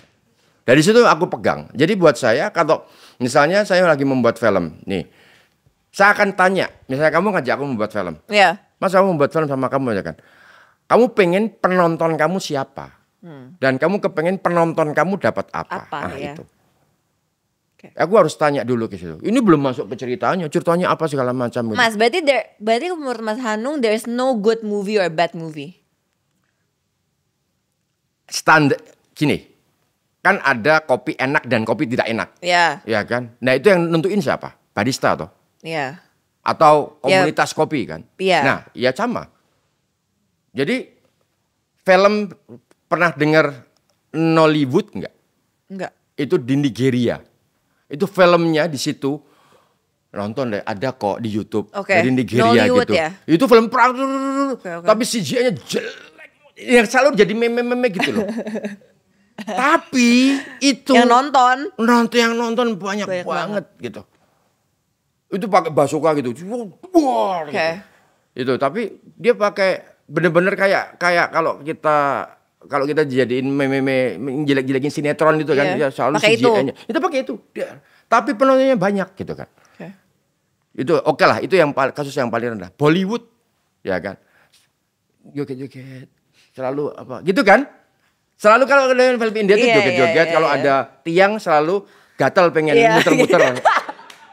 Dari situ aku pegang. Jadi buat saya kalau misalnya saya lagi membuat film nih, saya akan tanya, misalnya kamu ngajak aku membuat film, Mas aku membuat film sama kamu ya kan, kamu pengen penonton kamu siapa, dan kamu kepengen penonton kamu dapat apa, nah itu. Aku harus tanya dulu ke situ. Ini belum masuk ke ceritanya apa segala macam. Gitu. Mas, berarti menurut Mas Hanung there's no good movie or bad movie. Standar gini, kan ada kopi enak dan kopi tidak enak. Iya. Ya kan. Nah itu yang nentuin siapa? Barista toh? Iya. Atau komunitas kopi kan? Iya. Nah ya sama. Jadi film pernah dengar Nollywood nggak? Enggak. Itu di Nigeria. Itu filmnya di situ, nonton deh, ada kok di YouTube dari Nigeria Nollywood gitu. Ya? Itu film perang, tapi CGI-nya jelek, yang selalu jadi meme-meme gitu loh. Tapi itu yang nonton banyak banget gitu. Itu pakai bazooka gitu, wah, gitu. Itu tapi dia pakai bener-bener kayak kalau kita dijadiin meme jelek-jelekin sinetron itu kan, ya selalu CGI-nya. Itu pakai itu. Tapi penontonnya banyak gitu kan. Itu oke lah, itu yang kasus yang paling rendah. Bollywood, ya kan. Joget-joget, selalu apa? Gitu kan? Selalu kalau ada film India itu joget-joget, kalau ada tiang selalu gatal pengen muter-muter.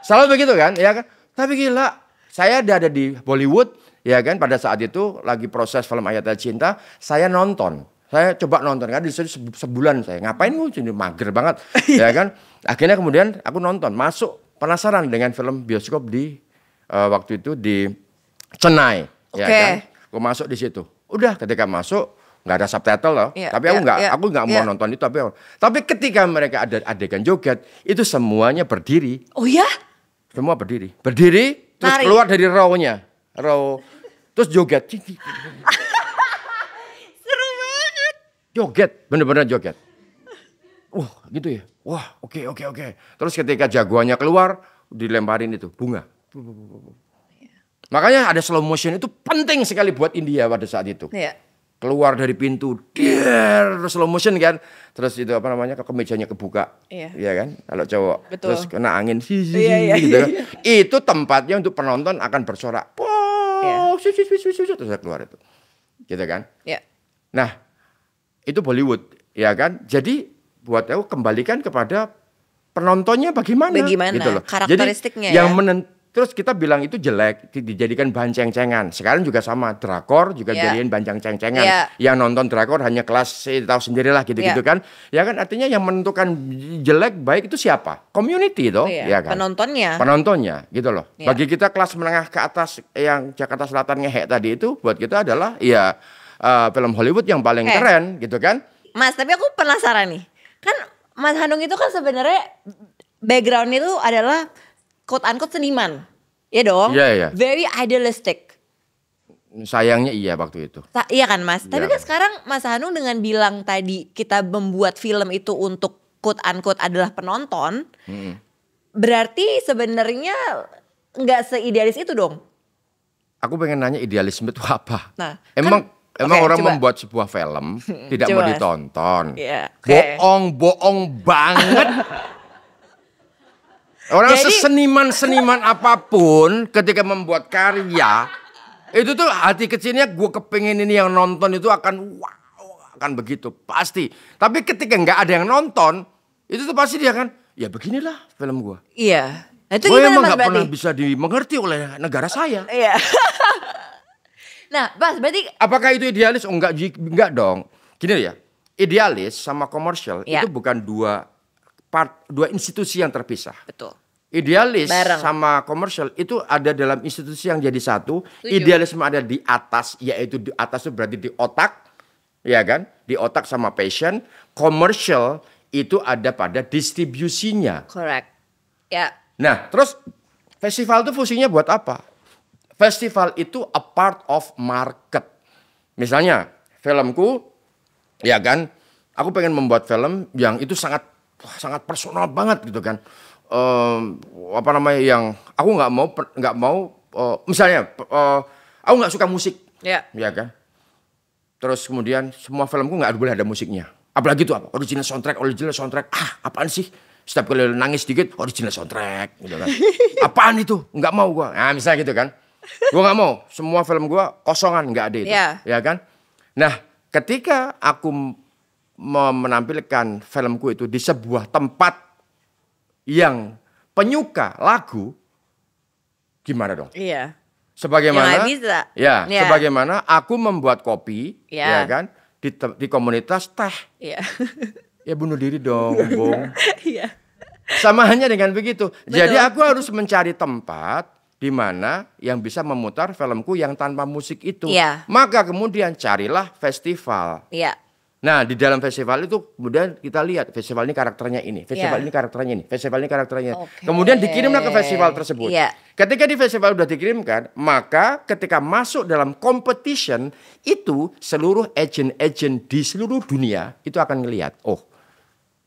Selalu begitu kan, ya kan? Tapi gila, saya ada di Bollywood, ya kan, pada saat itu lagi proses film Ayatnya Cinta, saya nonton. Saya coba nonton kan di sebulan saya. Ngapain gue jadi mager banget, ya kan? Akhirnya kemudian aku nonton, masuk penasaran dengan film bioskop di waktu itu di Chennai, ya kan? Gue masuk di situ. Udah ketika masuk nggak ada subtitle loh. Tapi aku nggak mau nonton itu. Tapi ketika mereka ada adegan joget, itu semuanya berdiri. Oh ya? Semua berdiri, terus keluar dari row-nya, terus joget. Joget, bener-bener joget. Gitu ya. Wah, oke. Terus ketika jagoannya keluar, dilemparin itu bunga. Makanya ada slow motion itu penting sekali buat India pada saat itu. Keluar dari pintu, terus slow motion kan. Terus itu apa namanya, kemejanya kebuka. Iya kan? Kalau cowok. Betul. Terus kena angin, gitu kan. Itu tempatnya untuk penonton akan bersorak. Terus keluar itu. Gitu kan? Nah, itu Bollywood, ya kan? Jadi buat aku kembalikan kepada penontonnya bagaimana gitu loh. Karakteristiknya. Jadi terus kita bilang itu jelek, dijadikan bahan ceng-cengan. Sekarang juga sama, drakor juga jadiin bahan ceng-cengan. Yang nonton drakor hanya kelas tahu sendirilah gitu-gitu kan. Ya kan, artinya yang menentukan jelek baik itu siapa? Community toh, ya kan? Penontonnya gitu loh. Bagi kita kelas menengah ke atas yang Jakarta Selatan ngehek tadi itu buat kita adalah film Hollywood yang paling keren gitu kan. Mas, tapi aku penasaran nih. Kan Mas Hanung itu kan sebenarnya backgroundnya itu adalah quote unquote seniman, ya dong? Iya. Very idealistic. Sayangnya iya waktu itu. Iya kan Mas? Tapi Iya. kan sekarang Mas Hanung dengan bilang tadi kita membuat film itu untuk quote unquote adalah penonton, berarti sebenarnya nggak seidealis itu dong? Aku pengen nanya idealisme itu apa? Nah, Emang Oke, orang coba. membuat sebuah film tidak mau Coba, Mas. ditonton. Iya, oke. Bohong banget. Orang Jadi- seseniman apapun ketika membuat karya itu tuh hati kecilnya gue kepengen ini yang nonton itu akan wow, akan begitu pasti. Tapi ketika nggak ada yang nonton itu tuh pasti dia kan ya beginilah film gue. Iya. Nah, itu Gue gimana emang Mas nggak berarti? pernah bisa dimengerti oleh negara saya. Iya. Nah, Mas berarti Apakah itu idealis? Oh, enggak dong. Gini ya, idealis sama komersial Ya. itu bukan dua institusi yang terpisah. betul. Idealis Bareng. sama komersial itu ada dalam institusi yang jadi satu. Setuju. Idealisme ada di atas, yaitu di atas itu berarti di otak, ya kan? Di otak sama passion. Komersial itu ada pada distribusinya. Correct. Ya. Nah, terus festival itu fungsinya buat apa? Festival itu a part of market. Misalnya, filmku, ya kan, aku pengen membuat film yang itu sangat personal banget gitu kan. Apa namanya yang aku nggak mau misalnya aku nggak suka musik, Ya. ya kan. Terus kemudian semua filmku nggak boleh ada musiknya. Apalagi itu apa? Original soundtrack. Apaan sih? Setiap kali nangis dikit, original soundtrack, gitu kan. Apaan itu? Nggak mau gua. Nah, misalnya gitu kan. Gua nggak mau. Semua film gua kosongan, nggak ada itu, Ya. ya kan. Nah, ketika aku menampilkan filmku itu di sebuah tempat yang penyuka lagu, gimana dong? Iya. Sebagaimana, Yang nggak bisa. ya, Ya. sebagaimana aku membuat kopi, Ya. ya kan, di komunitas teh, Iya. ya bunuh diri dong, Bung. Iya. Sama hanya dengan begitu. Jadi Betul. aku harus mencari tempat di mana yang bisa memutar filmku yang tanpa musik itu. Iya. Maka kemudian carilah festival. Iya. Nah, di dalam festival itu kemudian kita lihat festival ini karakternya ini, festival Iya. ini karakternya ini, festival ini karakternya. Oke. Kemudian dikirimlah ke festival tersebut. Iya. Ketika di festival sudah dikirimkan, maka ketika masuk dalam competition itu seluruh agent-agent di seluruh dunia itu akan ngelihat, oh,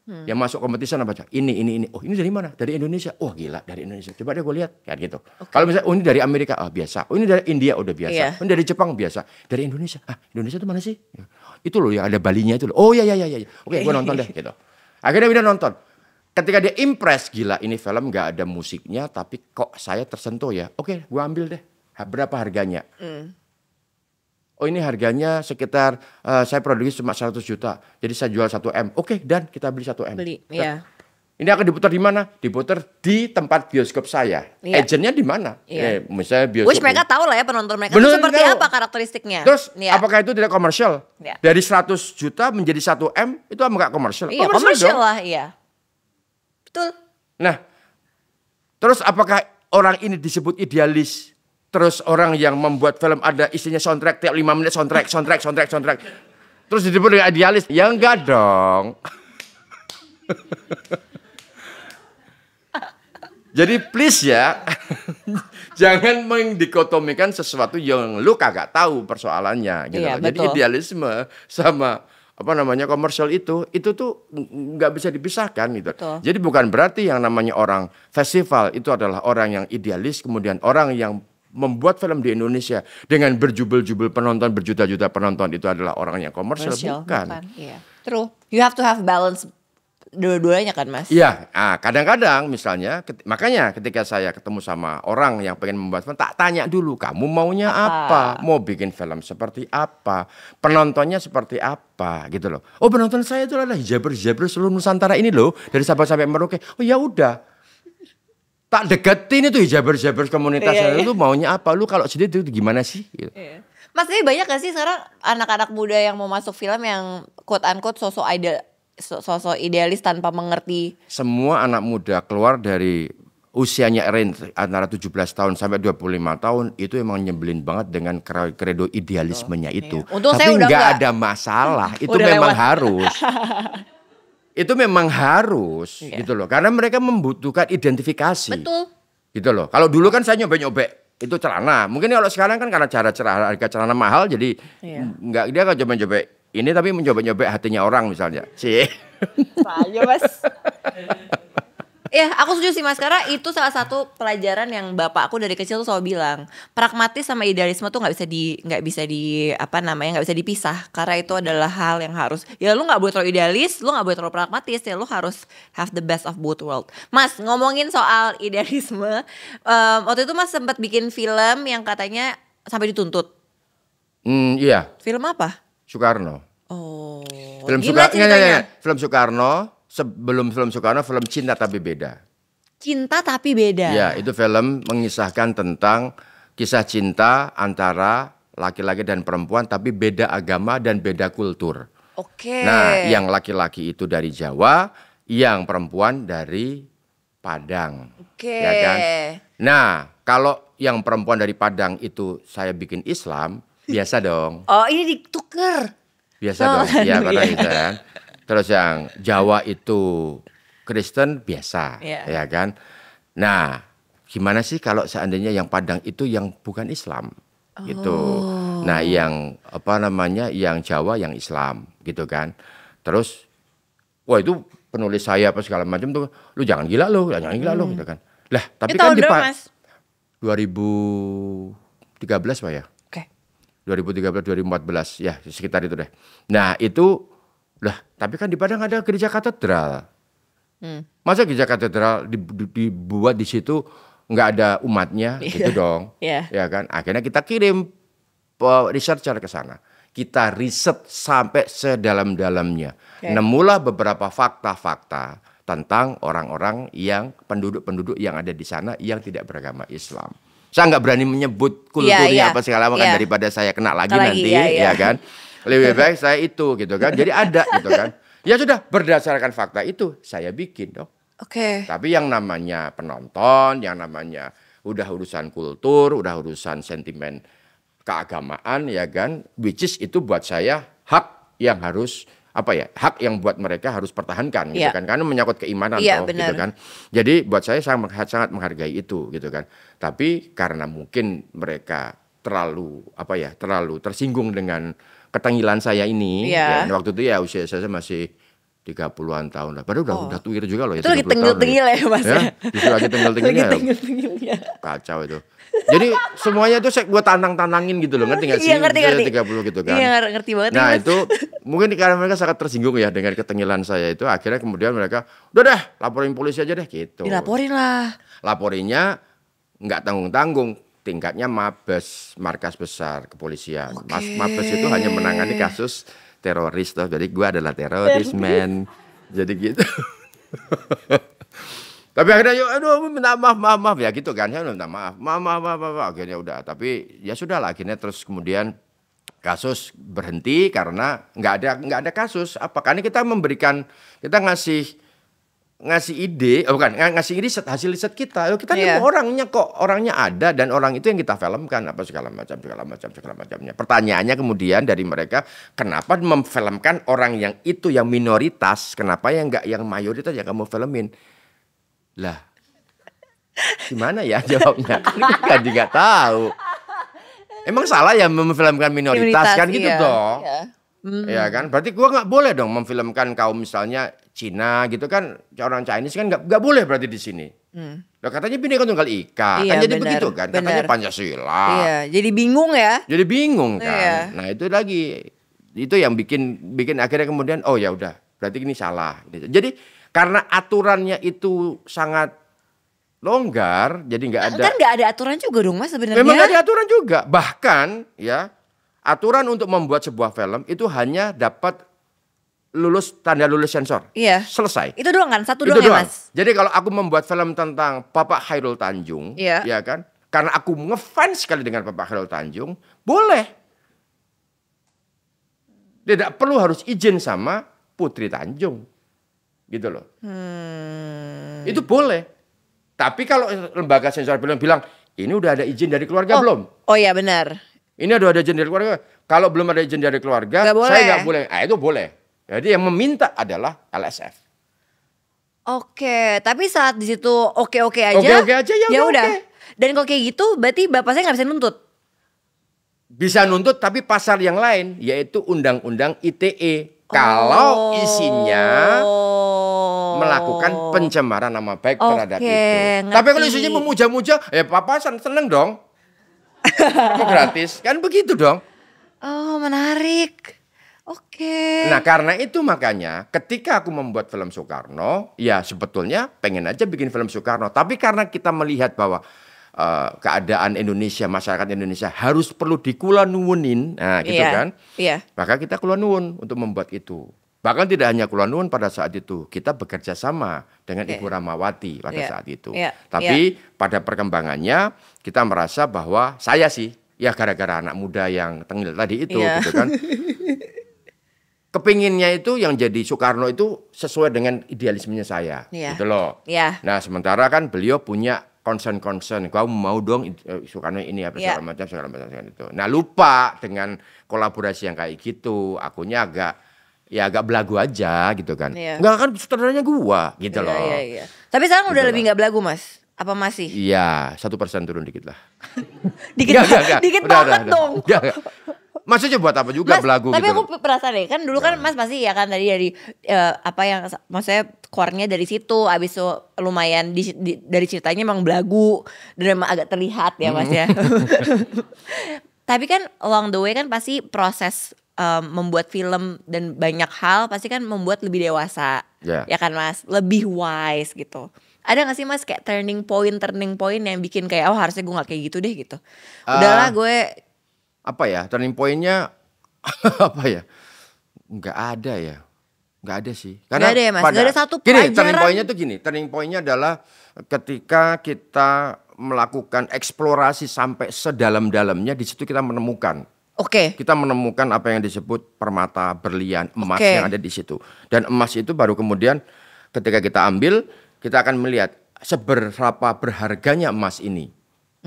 yang masuk competition apa aja? Ini. Oh, ini dari mana? Dari Indonesia. Oh, gila, dari Indonesia. Coba deh gue lihat, kayak gitu. Kalau misalnya, oh ini dari Amerika, oh biasa. Oh ini dari India, udah biasa. Iya. Oh, ini dari Jepang biasa. Dari Indonesia, Indonesia itu mana sih? Itu loh yang ada Balinya itu loh. Oh iya. Oke, gue nonton deh gitu. Akhirnya dia nonton. Ketika dia impress, gila ini film gak ada musiknya, tapi kok saya tersentuh ya. Oke, gue ambil deh. Berapa harganya? Oh ini harganya sekitar saya produksi cuma 100 juta. Jadi saya jual 1 M. Oke, dan kita beli 1 M. Beli. Iya. Ini akan diputar di mana? Diputar di tempat bioskop saya. Iya. Agentnya di mana? Iya. Misalnya bioskop. Which mereka tahu lah ya penonton mereka Bener, itu seperti tahu. apa karakteristiknya. Terus Iya. apakah itu tidak komersial? Iya. Dari 100 juta menjadi 1 M itu enggak komersial? Iya, komersial dong. lah, iya. Betul. Nah, terus apakah orang ini disebut idealis? Terus orang yang membuat film ada isinya soundtrack tiap 5 menit soundtrack. Terus disebut dengan idealis? Ya enggak dong. Jadi please ya, jangan mendikotomikan sesuatu yang lu kagak tahu persoalannya gitu Iya, loh. Jadi betul. idealisme sama komersial itu tuh nggak bisa dipisahkan gitu. Betul. Jadi bukan berarti yang namanya orang festival itu adalah orang yang idealis, kemudian orang yang membuat film di Indonesia dengan berjubel-jubel penonton, berjuta-juta penonton itu adalah orang yang komersial, bukan. Iya. True. You have to have balance dua-duanya kan, Mas? Iya, kadang-kadang misalnya, makanya ketika saya ketemu sama orang yang pengen membuat film, tak tanya dulu, kamu maunya apa? Mau bikin film seperti apa? Penontonnya seperti apa? Gitu loh. Oh, penonton saya itu adalah hijaber-hijaber seluruh Nusantara ini loh, dari Sabang sampai Merauke. Oh ya udah, tak deketin itu hijaber-hijaber komunitas Iya, lu maunya apa? Lu kalau sendiri itu gimana sih? Gitu. Iya. Mas, tapi banyak gak sih sekarang anak-anak muda yang mau masuk film yang quote-unquote sosok idealis tanpa mengerti? Semua anak muda keluar dari usianya range antara 17 tahun sampai 25 tahun itu emang nyebelin banget dengan kredo idealismenya itu. Iya. Untung Tapi saya udah nggak nggak. ada masalah, itu Udah memang lewat. harus. itu memang harus gitu loh. Karena mereka membutuhkan identifikasi. Betul. Gitu loh. Kalau dulu kan saya nyobek-nyobek itu celana. Mungkin kalau sekarang kan karena harga celana mahal jadi nggak, dia nggak coba-coba ini tapi mencoba-coba hatinya orang misalnya. Sih. Ayo Mas. Ya, aku setuju sih Mas, karena itu salah satu pelajaran yang bapakku dari kecil tuh selalu bilang, pragmatis sama idealisme tuh nggak bisa di apa namanya, nggak bisa dipisah, karena itu adalah hal yang harus, ya lu nggak boleh terlalu idealis, lu nggak boleh terlalu pragmatis, ya lu harus have the best of both world. Mas, ngomongin soal idealisme, waktu itu Mas sempat bikin film yang katanya sampai dituntut. Iya. Film apa? Soekarno. Oh. Film Gimana ceritanya? Film Soekarno. Sebelum film Soekarno, film Cinta Tapi Beda. Cinta Tapi Beda. Ya, itu film mengisahkan tentang kisah cinta antara laki-laki dan perempuan, tapi beda agama dan beda kultur. Oke. Nah, yang laki-laki itu dari Jawa, yang perempuan dari Padang. Oke. Ya kan? Nah, kalau yang perempuan dari Padang itu saya bikin Islam, biasa dong. Oh, ini dituker. Biasa dong, ya karena gitu kan. Terus yang Jawa itu Kristen biasa, ya kan. Nah, gimana sih kalau seandainya yang Padang itu yang bukan Islam, gitu. Nah, yang apa namanya, yang Jawa yang Islam, gitu kan. Terus, wah itu penulis saya apa segala macam tuh, lu jangan gila lu, gitu kan. Lah, tapi itu kan di 2013 Pak ya. 2013 2014 ya sekitar itu deh. Nah, itu lah, tapi kan di Padang ada gereja katedral. Masa gereja katedral dibuat di situ nggak ada umatnya, gitu dong. Ya kan? Akhirnya kita kirim researcher ke sana. Kita riset sampai sedalam-dalamnya. Nemulah beberapa fakta-fakta tentang orang-orang yang penduduk-penduduk yang ada di sana yang tidak beragama Islam. Saya nggak berani menyebut kulturnya apa segala macam daripada saya kena lagi nanti, ya kan? Lebih baik saya itu gitu kan. Jadi ada gitu kan. Ya sudah, berdasarkan fakta itu saya bikin dong. Tapi yang namanya penonton, yang namanya udah urusan kultur, udah urusan sentimen keagamaan ya kan. Which is itu buat saya hak yang harus hak yang buat mereka harus pertahankan gitu kan. Karena menyangkut keimanan gitu kan. Jadi buat saya sangat menghargai itu gitu kan. Tapi karena mungkin mereka terlalu tersinggung dengan ketengilan saya ini, ya, waktu itu ya usia saya masih 30-an tahun lah. Padahal udah tuir juga loh ya. Itu lagi tengil-tengil ya Mas ya? Justru lagi tengil-tengilnya. Kacau itu. Jadi semuanya itu gue tantangin gitu loh, ngerti gak sih? Iya, ngerti. 30 gitu kan. Iya, ngerti banget. Nah itu mungkin karena mereka sangat tersinggung ya dengan ketengilan saya itu. Akhirnya kemudian mereka, udah dah laporin polisi aja deh gitu. Dilaporin lah. Laporinnya nggak tanggung-tanggung. Tingkatnya Mabes, Markas Besar Kepolisian. Mabes itu hanya menangani kasus teroris toh. Jadi gue adalah teroris, men. Jadi gitu. Tapi akhirnya aduh minta maaf ya gitu kan. Ya minta maaf. Akhirnya udah. Tapi ya sudah lah, akhirnya terus kemudian kasus berhenti karena nggak ada kasus. Karena kita ngasih ide, ngasih hasil riset kita. Kita nemu orangnya ada dan orang itu yang kita filmkan segala macamnya. Pertanyaannya kemudian dari mereka, kenapa memfilmkan orang yang itu yang minoritas, kenapa yang mayoritas yang kamu filmin? Lah, gimana ya jawabnya? Kan juga tahu. Emang salah ya memfilmkan minoritas kan gitu dong. Ya kan, berarti gua nggak boleh dong memfilmkan kaum misalnya Cina gitu kan, orang Chinese kan nggak boleh berarti di sini. Loh, katanya Bhinneka Tunggal Ika, kan jadi begitu kan, katanya Pancasila. Iya, jadi bingung ya. Jadi bingung kan. Nah itu lagi, itu yang bikin akhirnya kemudian oh ya udah, berarti ini salah. Jadi karena aturannya itu sangat longgar, jadi nggak ada. Kan nggak ada aturan juga dong Mas sebenarnya. Memang nggak ada aturan juga, bahkan ya. Aturan untuk membuat sebuah film itu hanya dapat tanda lulus sensor. Iya. Selesai. Itu doang kan? Satu doang ya Mas? Jadi kalau aku membuat film tentang Bapak Chairul Tanjung, ya kan? Karena aku ngefans sekali dengan Bapak Chairul Tanjung, boleh. Tidak perlu harus izin sama Putri Tanjung. Gitu loh. Itu boleh. Tapi kalau lembaga sensor film bilang, ini udah ada izin dari keluarga belum? Oh iya benar. Ini ada izin dari keluarga. Kalau belum ada izin dari keluarga, saya nggak boleh. Itu boleh. Jadi yang meminta adalah LSF. Oke, tapi saat di situ oke-oke aja. Oke-oke aja, ya udah. oke. Dan kalau kayak gitu berarti bapak saya nggak bisa nuntut. Bisa nuntut tapi pasal yang lain yaitu Undang-Undang ITE. Kalau isinya melakukan pencemaran nama baik terhadap itu. ngerti. Tapi kalau isinya memuja-muja, ya papa seneng dong. Kamu gratis, kan begitu dong. Oh, menarik. Oke. Nah karena itu makanya ketika aku membuat film Soekarno, ya sebetulnya pengen aja bikin film Soekarno. Tapi karena kita melihat bahwa keadaan Indonesia, masyarakat Indonesia harus perlu dikulanuwunin, nah gitu kan. Iya. Maka kita kulanuwun untuk membuat itu. Bahkan tidak hanya kulanuwun pada saat itu, kita bekerja sama dengan Ibu Rahmawati pada saat itu. Tapi pada perkembangannya kita merasa bahwa saya sih, ya gara-gara anak muda yang tengil tadi itu gitu kan. Kepinginnya itu yang jadi Soekarno itu sesuai dengan idealismenya saya, gitu loh. Nah sementara kan beliau punya concern, kau mau dong Soekarno ini apa segala macam itu. Nah lupa dengan kolaborasi yang kayak gitu, akunya agak belagu aja gitu kan. Enggak kan sutradaranya gua gitu loh. Tapi sekarang udah lebih nggak belagu Mas? Apa masih? Iya, 1% turun dikit lah. Dikit banget dong. Maksudnya buat apa juga Mas, belagu tapi gitu. Tapi aku perasaan deh, kan dulu kan Mas pasti ya kan tadi dari apa yang maksudnya core-nya dari situ, abis itu lumayan dari ceritanya emang belagu dan emang agak terlihat ya Mas ya. Tapi kan along the way kan pasti proses membuat film dan banyak hal pasti kan membuat lebih dewasa, ya kan Mas, lebih wise gitu. Ada gak sih Mas kayak turning point yang bikin kayak harusnya gue gak kayak gitu deh gitu. Udahlah gue apa ya, turning point-nya apa ya? Nggak ada sih. Karena nggak ada ya Mas, nggak ada satu pelajaran. Turning point-nya tuh gini, turning point-nya adalah ketika kita melakukan eksplorasi sampai sedalam-dalamnya, di situ kita menemukan. Kita menemukan apa yang disebut permata, berlian, emas yang ada di situ. Dan emas itu baru kemudian ketika kita ambil, kita akan melihat seberapa berharganya emas ini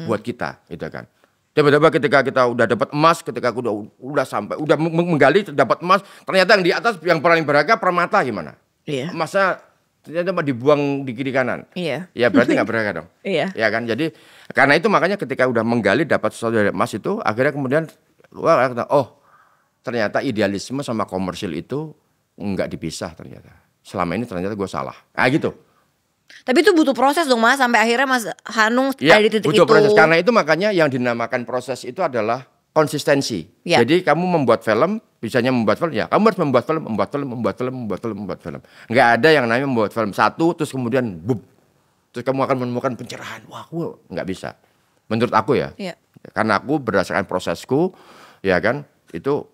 buat kita, gitu kan. Tiba-tiba ketika kita udah dapat emas, ketika aku udah sampai udah menggali dapat emas, ternyata yang di atas yang paling berharga permata gimana? Emasnya ternyata dibuang di kiri kanan. Ya berarti nggak berharga dong. Ya kan. Jadi karena itu makanya ketika udah menggali dapat sesuatu dari emas itu, akhirnya kemudian ternyata idealisme sama komersil itu nggak dipisah ternyata. Selama ini ternyata gue salah. Gitu. Tapi itu butuh proses dong Mas, sampai akhirnya Mas Hanung ada di titik itu. Butuh proses, karena itu makanya yang dinamakan proses itu adalah konsistensi. Jadi kamu membuat film, bisanya membuat film, ya kamu harus membuat film. Nggak ada yang namanya membuat film satu, terus kemudian terus kamu akan menemukan pencerahan. Wah, nggak bisa. Menurut aku ya. Karena aku berdasarkan prosesku, ya kan, itu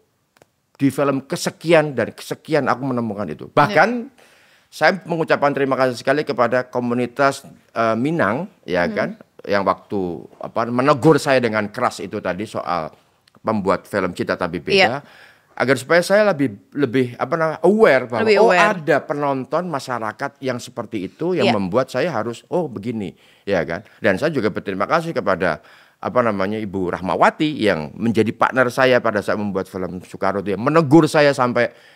di film kesekian aku menemukan itu. Bahkan saya mengucapkan terima kasih sekali kepada komunitas Minang, ya kan, yang waktu menegur saya dengan keras itu tadi soal membuat film Cinta Tapi Beda, agar supaya saya lebih aware bahwa ada penonton masyarakat yang seperti itu yang membuat saya harus begini, ya kan. Dan saya juga berterima kasih kepada Ibu Rahmawati yang menjadi partner saya pada saat membuat film Soekarno, dia menegur saya sampai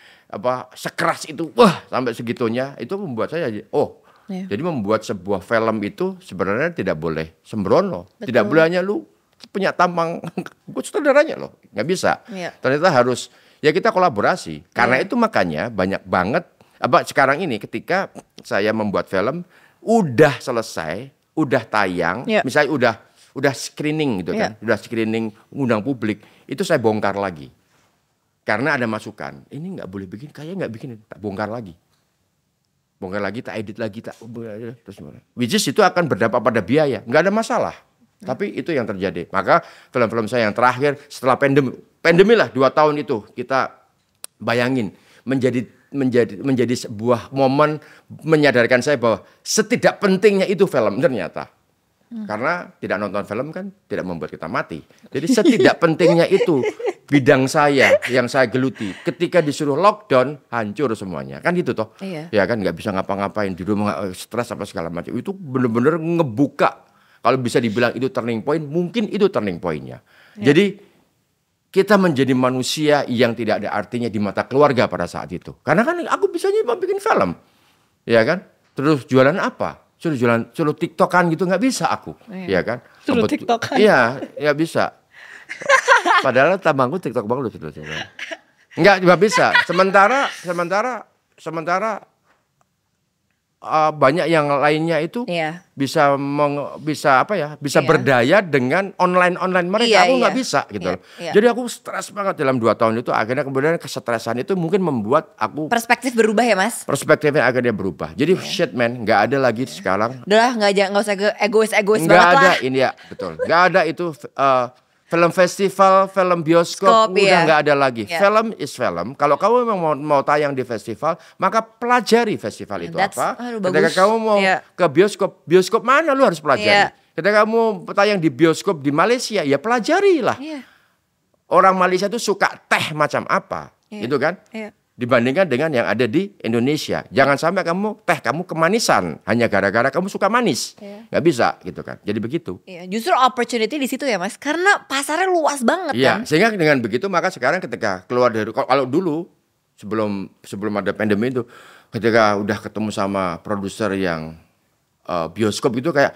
sekeras itu, sampai segitunya, itu membuat saya jadi membuat sebuah film itu sebenarnya tidak boleh sembrono. Tidak boleh hanya lu punya tampang gue saudaranya loh, nggak bisa. Ternyata harus kita kolaborasi. Karena itu makanya banyak banget sekarang ini ketika saya membuat film udah selesai, udah tayang, misalnya udah screening gitu kan, udah screening undang publik, itu saya bongkar lagi. Karena ada masukan, ini nggak boleh bikin, kayaknya nggak bikin, tak bongkar lagi, tak edit lagi, terus which is itu akan berdampak pada biaya, nggak ada masalah. Tapi itu yang terjadi. Maka film-film saya yang terakhir setelah pandemi lah 2 tahun itu, kita bayangin menjadi sebuah momen menyadarkan saya bahwa setidak pentingnya itu film ternyata. Karena tidak nonton film kan tidak membuat kita mati. Jadi setidak pentingnya itu bidang saya yang saya geluti. Ketika disuruh lockdown hancur semuanya. Kan gitu toh. Ya kan nggak bisa ngapa-ngapain di rumah, stres apa segala macam. Itu benar-benar ngebuka. Kalau bisa dibilang itu turning point, mungkin itu turning point-nya. Jadi kita menjadi manusia yang tidak ada artinya di mata keluarga pada saat itu. Karena kan aku bisanya bikin film. Ya kan? Terus jualan apa? Suruh TikTokan gitu nggak bisa aku, ya kan? Suruh TikTokan. Iya, nggak bisa. Padahal tambangku TikTok banget loh. Nggak bisa. Sementara banyak yang lainnya itu bisa berdaya dengan online mereka. Aku nggak bisa gitu. Jadi aku stres banget dalam 2 tahun itu. Akhirnya kemudian kesetresan itu mungkin membuat aku perspektif berubah ya Mas. Perspektifnya akhirnya berubah. Jadi shit man, nggak ada lagi sekarang. Udah nggak usah egois banget lah. Nggak ada ini ya, betul. Nggak ada itu. Film festival, film bioskop udah nggak ada lagi. Film is film. Kalau kamu memang mau tayang di festival, maka pelajari festival itu apa. Ketika kamu mau ke bioskop mana lu harus pelajari. Ketika kamu tayang di bioskop di Malaysia, ya pelajarilah. Orang Malaysia itu suka teh macam apa, gitu kan? Dibandingkan dengan yang ada di Indonesia. Jangan sampai kamu kemanisan hanya gara-gara kamu suka manis. Nggak bisa gitu kan. Jadi begitu. Justru opportunity di situ ya Mas. Karena pasarnya luas banget kan. Sehingga dengan begitu maka sekarang ketika keluar dari, kalau dulu sebelum ada pandemi itu, ketika udah ketemu sama produser yang bioskop itu kayak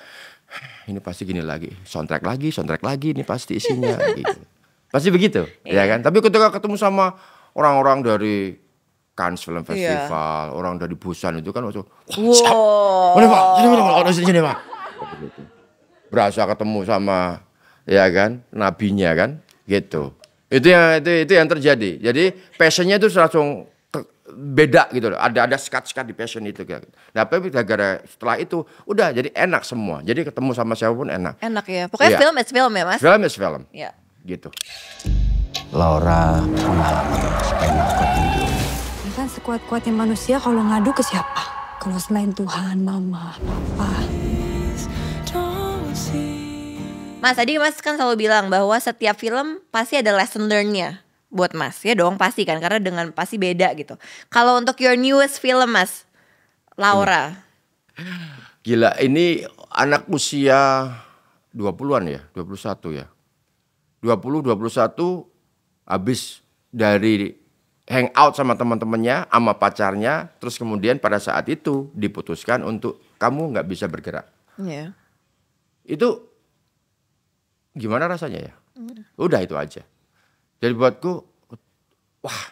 ini pasti gini lagi, soundtrack lagi ini pasti isinya gitu. Pasti begitu, ya kan? Tapi ketika ketemu sama orang-orang dari Cannes Film Festival, orang dari Busan itu kan langsung, sini Pak. Berasa ketemu sama, ya kan, nabinya kan, gitu. Itu yang terjadi. Jadi passionnya itu langsung beda gitu loh. Ada skat-skat di passion itu. Nah, tapi gara-gara setelah itu udah jadi enak semua. Jadi ketemu sama siapapun enak. Enak ya. Pokoknya film is film ya Mas. Film is film. Gitu. Laura mengalami supaya nafkah tidur. Kan sekuat-kuatnya manusia kalau ngadu ke siapa? Kalau selain Tuhan, Mama, Papa. Mas, tadi Mas kan selalu bilang bahwa setiap film pasti ada lesson learn-nya buat Mas. Ya dong, pasti kan, karena dengan pasti beda gitu. Kalau untuk your newest film Mas, Laura. Gila, ini anak usia 20-an ya, 21 ya. 21 habis dari hangout sama teman-temannya, sama pacarnya, terus kemudian pada saat itu diputuskan untuk kamu nggak bisa bergerak. Itu gimana rasanya ya? Udah itu aja. Jadi buatku, wah,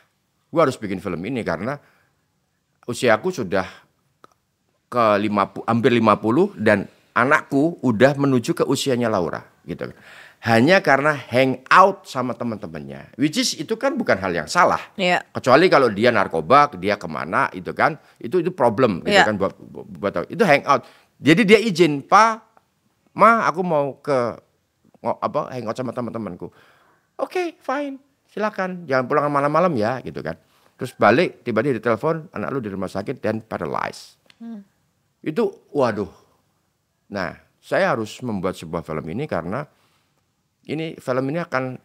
gue harus bikin film ini karena usiaku sudah hampir 50 dan anakku udah menuju ke usianya Laura, gitu. Hanya karena hang out sama teman-temannya, which is itu kan bukan hal yang salah. Kecuali kalau dia narkoba, dia kemana, itu kan, itu problem, gitu kan buat itu hang out. Jadi dia izin, Pak, Ma, aku mau ke hang out sama teman-temanku. Oke, fine, silakan, jangan pulang malam-malam ya, gitu kan. Terus balik, tiba-tiba ditelepon, anak lu di rumah sakit dan paralyzed. Itu, waduh. Nah, saya harus membuat sebuah film ini karena film ini akan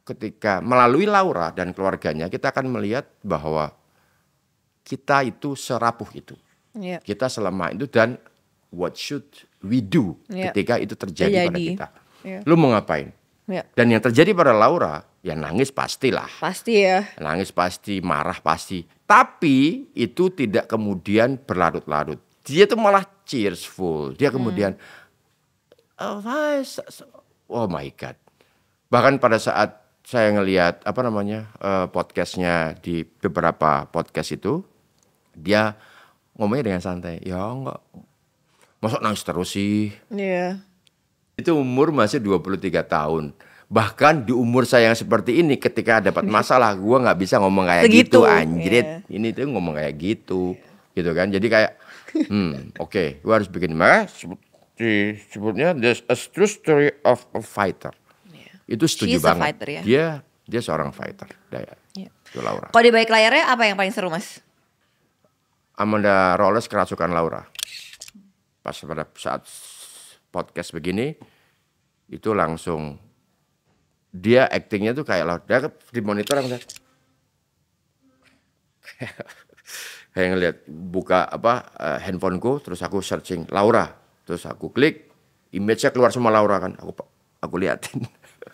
ketika melalui Laura dan keluarganya kita akan melihat bahwa kita itu serapuh itu. Kita selama itu dan what should we do ketika itu terjadi pada kita. Lu mau ngapain? Dan yang terjadi pada Laura, ya nangis pastilah. Pasti ya. Nangis pasti, marah pasti. Tapi itu tidak kemudian berlarut-larut. Dia tuh malah cheerful. Dia kemudian oh my God. Bahkan pada saat saya ngelihat podcastnya di beberapa podcast itu, dia ngomongnya dengan santai. Ya enggak, masa nangis terus sih? Itu umur masih 23 tahun. Bahkan di umur saya yang seperti ini, ketika dapat masalah, gue nggak bisa ngomong kayak gitu, anjrit. Ini tuh ngomong kayak gitu, gitu kan? Jadi kayak, oke, gue harus bikin. Maka disebutnya there's a true story of a fighter. Itu setuju banget. Fighter, ya? Dia seorang fighter. Itu Laura. Kalau di balik layarnya apa yang paling seru Mas? Amanda Rolles kerasukan Laura. Pas pada saat podcast begini, itu langsung dia actingnya tuh kayak Laura. Dia di monitor kayak ngeliat buka handphoneku, terus aku searching Laura, terus aku klik, image-nya keluar semua Laura kan, aku liatin.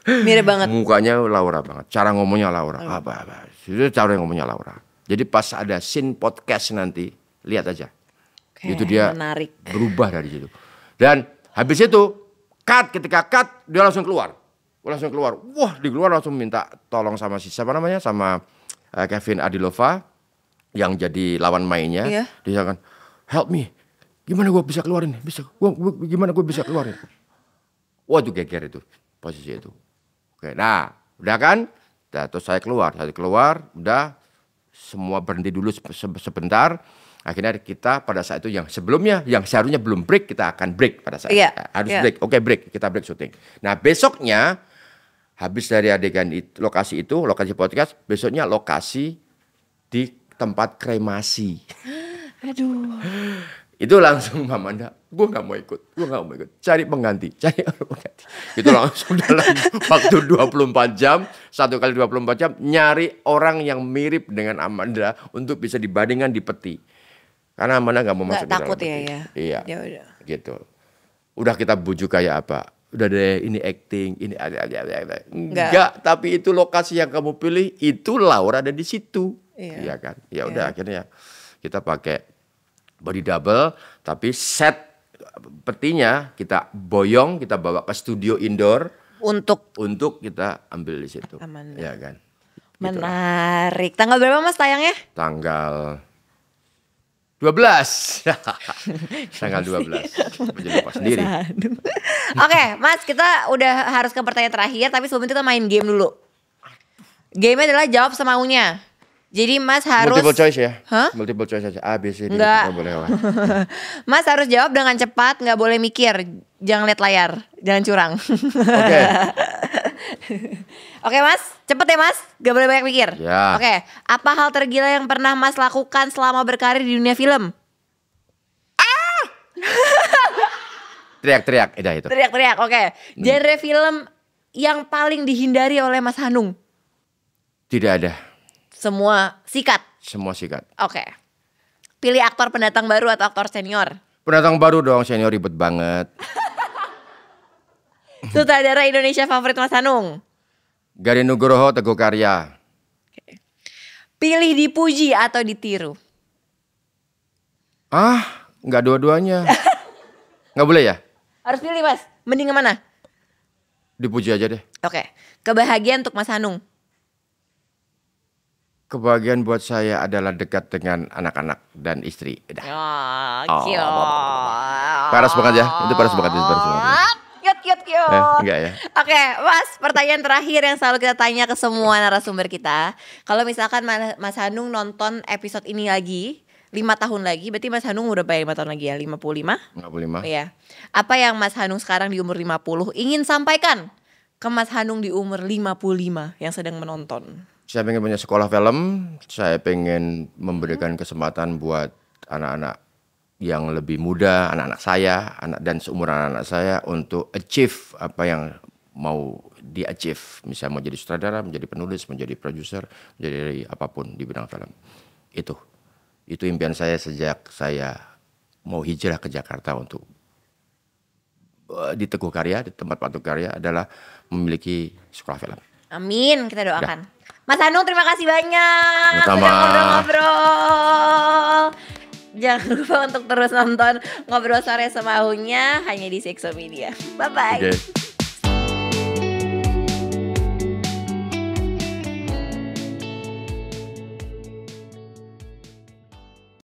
Mirip banget. Mukanya Laura banget, cara ngomongnya Laura, itu cara ngomongnya Laura. Jadi pas ada scene podcast nanti, lihat aja. Oke, Itu dia menarik. berubah dari situ. Dan habis itu ketika cut dia langsung keluar. Wah, di keluar langsung minta tolong sama siapa namanya, sama Kevin Adilova yang jadi lawan mainnya. Iya. Dia kan, help me, gimana gue bisa keluarin? Gimana gue bisa keluarin? Wah, itu geger itu posisi itu. Oke, nah udah kan? Nah, terus saya keluar, udah semua berhenti dulu sebentar. Akhirnya kita pada saat itu yang sebelumnya, yang seharusnya belum break, kita akan break pada saat Iya, harus iya. break. Oke, break, kita break syuting. Nah besoknya habis dari adegan itu, lokasi podcast, besoknya lokasi di tempat kremasi. Aduh. Itu langsung Mama Anda, gue gak mau ikut, cari pengganti. Itu langsung dalam waktu 24 jam, 1 kali 24 jam, nyari orang yang mirip dengan Amanda untuk bisa dibandingkan di peti. Karena Amanda gak mau masuk ke dalam takut peti. ya. Iya, Ya udah. gitu. Udah kita bujuk kayak apa? Udah deh, ini acting, ini enggak, tapi itu lokasi yang kamu pilih, itu Laura ada di situ. Iya kan? Ya udah akhirnya kita pakai body double, tapi set petinya kita boyong, kita bawa ke studio indoor Untuk untuk kita ambil di situ. Amanda. Ya kan? menarik. Tanggal berapa Mas tayangnya? Tanggal 12. Tanggal 12. Menjadi lupa sendiri. Oke, Mas, kita udah harus ke pertanyaan terakhir, tapi sebelum itu kita main game dulu. Game-nya adalah jawab semaunya. Jadi Mas harus Multiple choice ya? Hah? Multiple choice aja. A, B, C, D. Enggak. Nggak boleh lewat. Mas harus jawab dengan cepat, nggak boleh mikir. Jangan lihat layar, jangan curang. Oke. Oke Mas, cepet ya Mas, gak boleh banyak mikir. Ya. Oke, apa hal tergila yang pernah Mas lakukan selama berkarir di dunia film? Teriak-teriak, itu. Teriak-teriak, oke. Genre film yang paling dihindari oleh Mas Hanung? Tidak ada. Semua sikat. Semua sikat. Oke. Pilih aktor pendatang baru atau aktor senior? Pendatang baru dong, senior ribet banget. Sutradara Indonesia favorit Mas Hanung? Garin Nugroho, Teguh Karya. Pilih dipuji atau ditiru? Nggak dua-duanya. Nggak boleh ya? Harus pilih Mas, mending kemana? Dipuji aja deh. Oke, kebahagiaan untuk Mas Hanung? Kebahagiaan buat saya adalah dekat dengan anak-anak dan istri. Udah. Oh, cute. Paras banget ya, itu paras banget. Cute. Enggak ya. Oke, Mas, pertanyaan terakhir yang selalu kita tanya ke semua narasumber kita. Kalau misalkan Mas Hanung nonton episode ini lagi 5 tahun lagi, berarti Mas Hanung udah berapa 5 tahun lagi ya? 55? 55. Iya. Apa yang Mas Hanung sekarang di umur 50 ingin sampaikan ke Mas Hanung di umur 55 yang sedang menonton? Saya pengen punya sekolah film, saya pengen memberikan kesempatan buat anak-anak yang lebih muda, anak-anak saya, dan seumuran anak-anak saya untuk achieve apa yang mau di-achieve. Misalnya mau jadi sutradara, menjadi penulis, menjadi produser, menjadi apapun di bidang film. Itu impian saya sejak saya mau hijrah ke Jakarta untuk di Teguh Karya, di tempat Pak Teguh Karya adalah memiliki sekolah film. Amin, kita doakan. Mas Hanung, terima kasih banyak Sama-sama. sudah ngobrol-ngobrol. Jangan lupa untuk terus nonton Ngobrol Sore Semaunya hanya di Sexo Media. Bye-bye. Oke.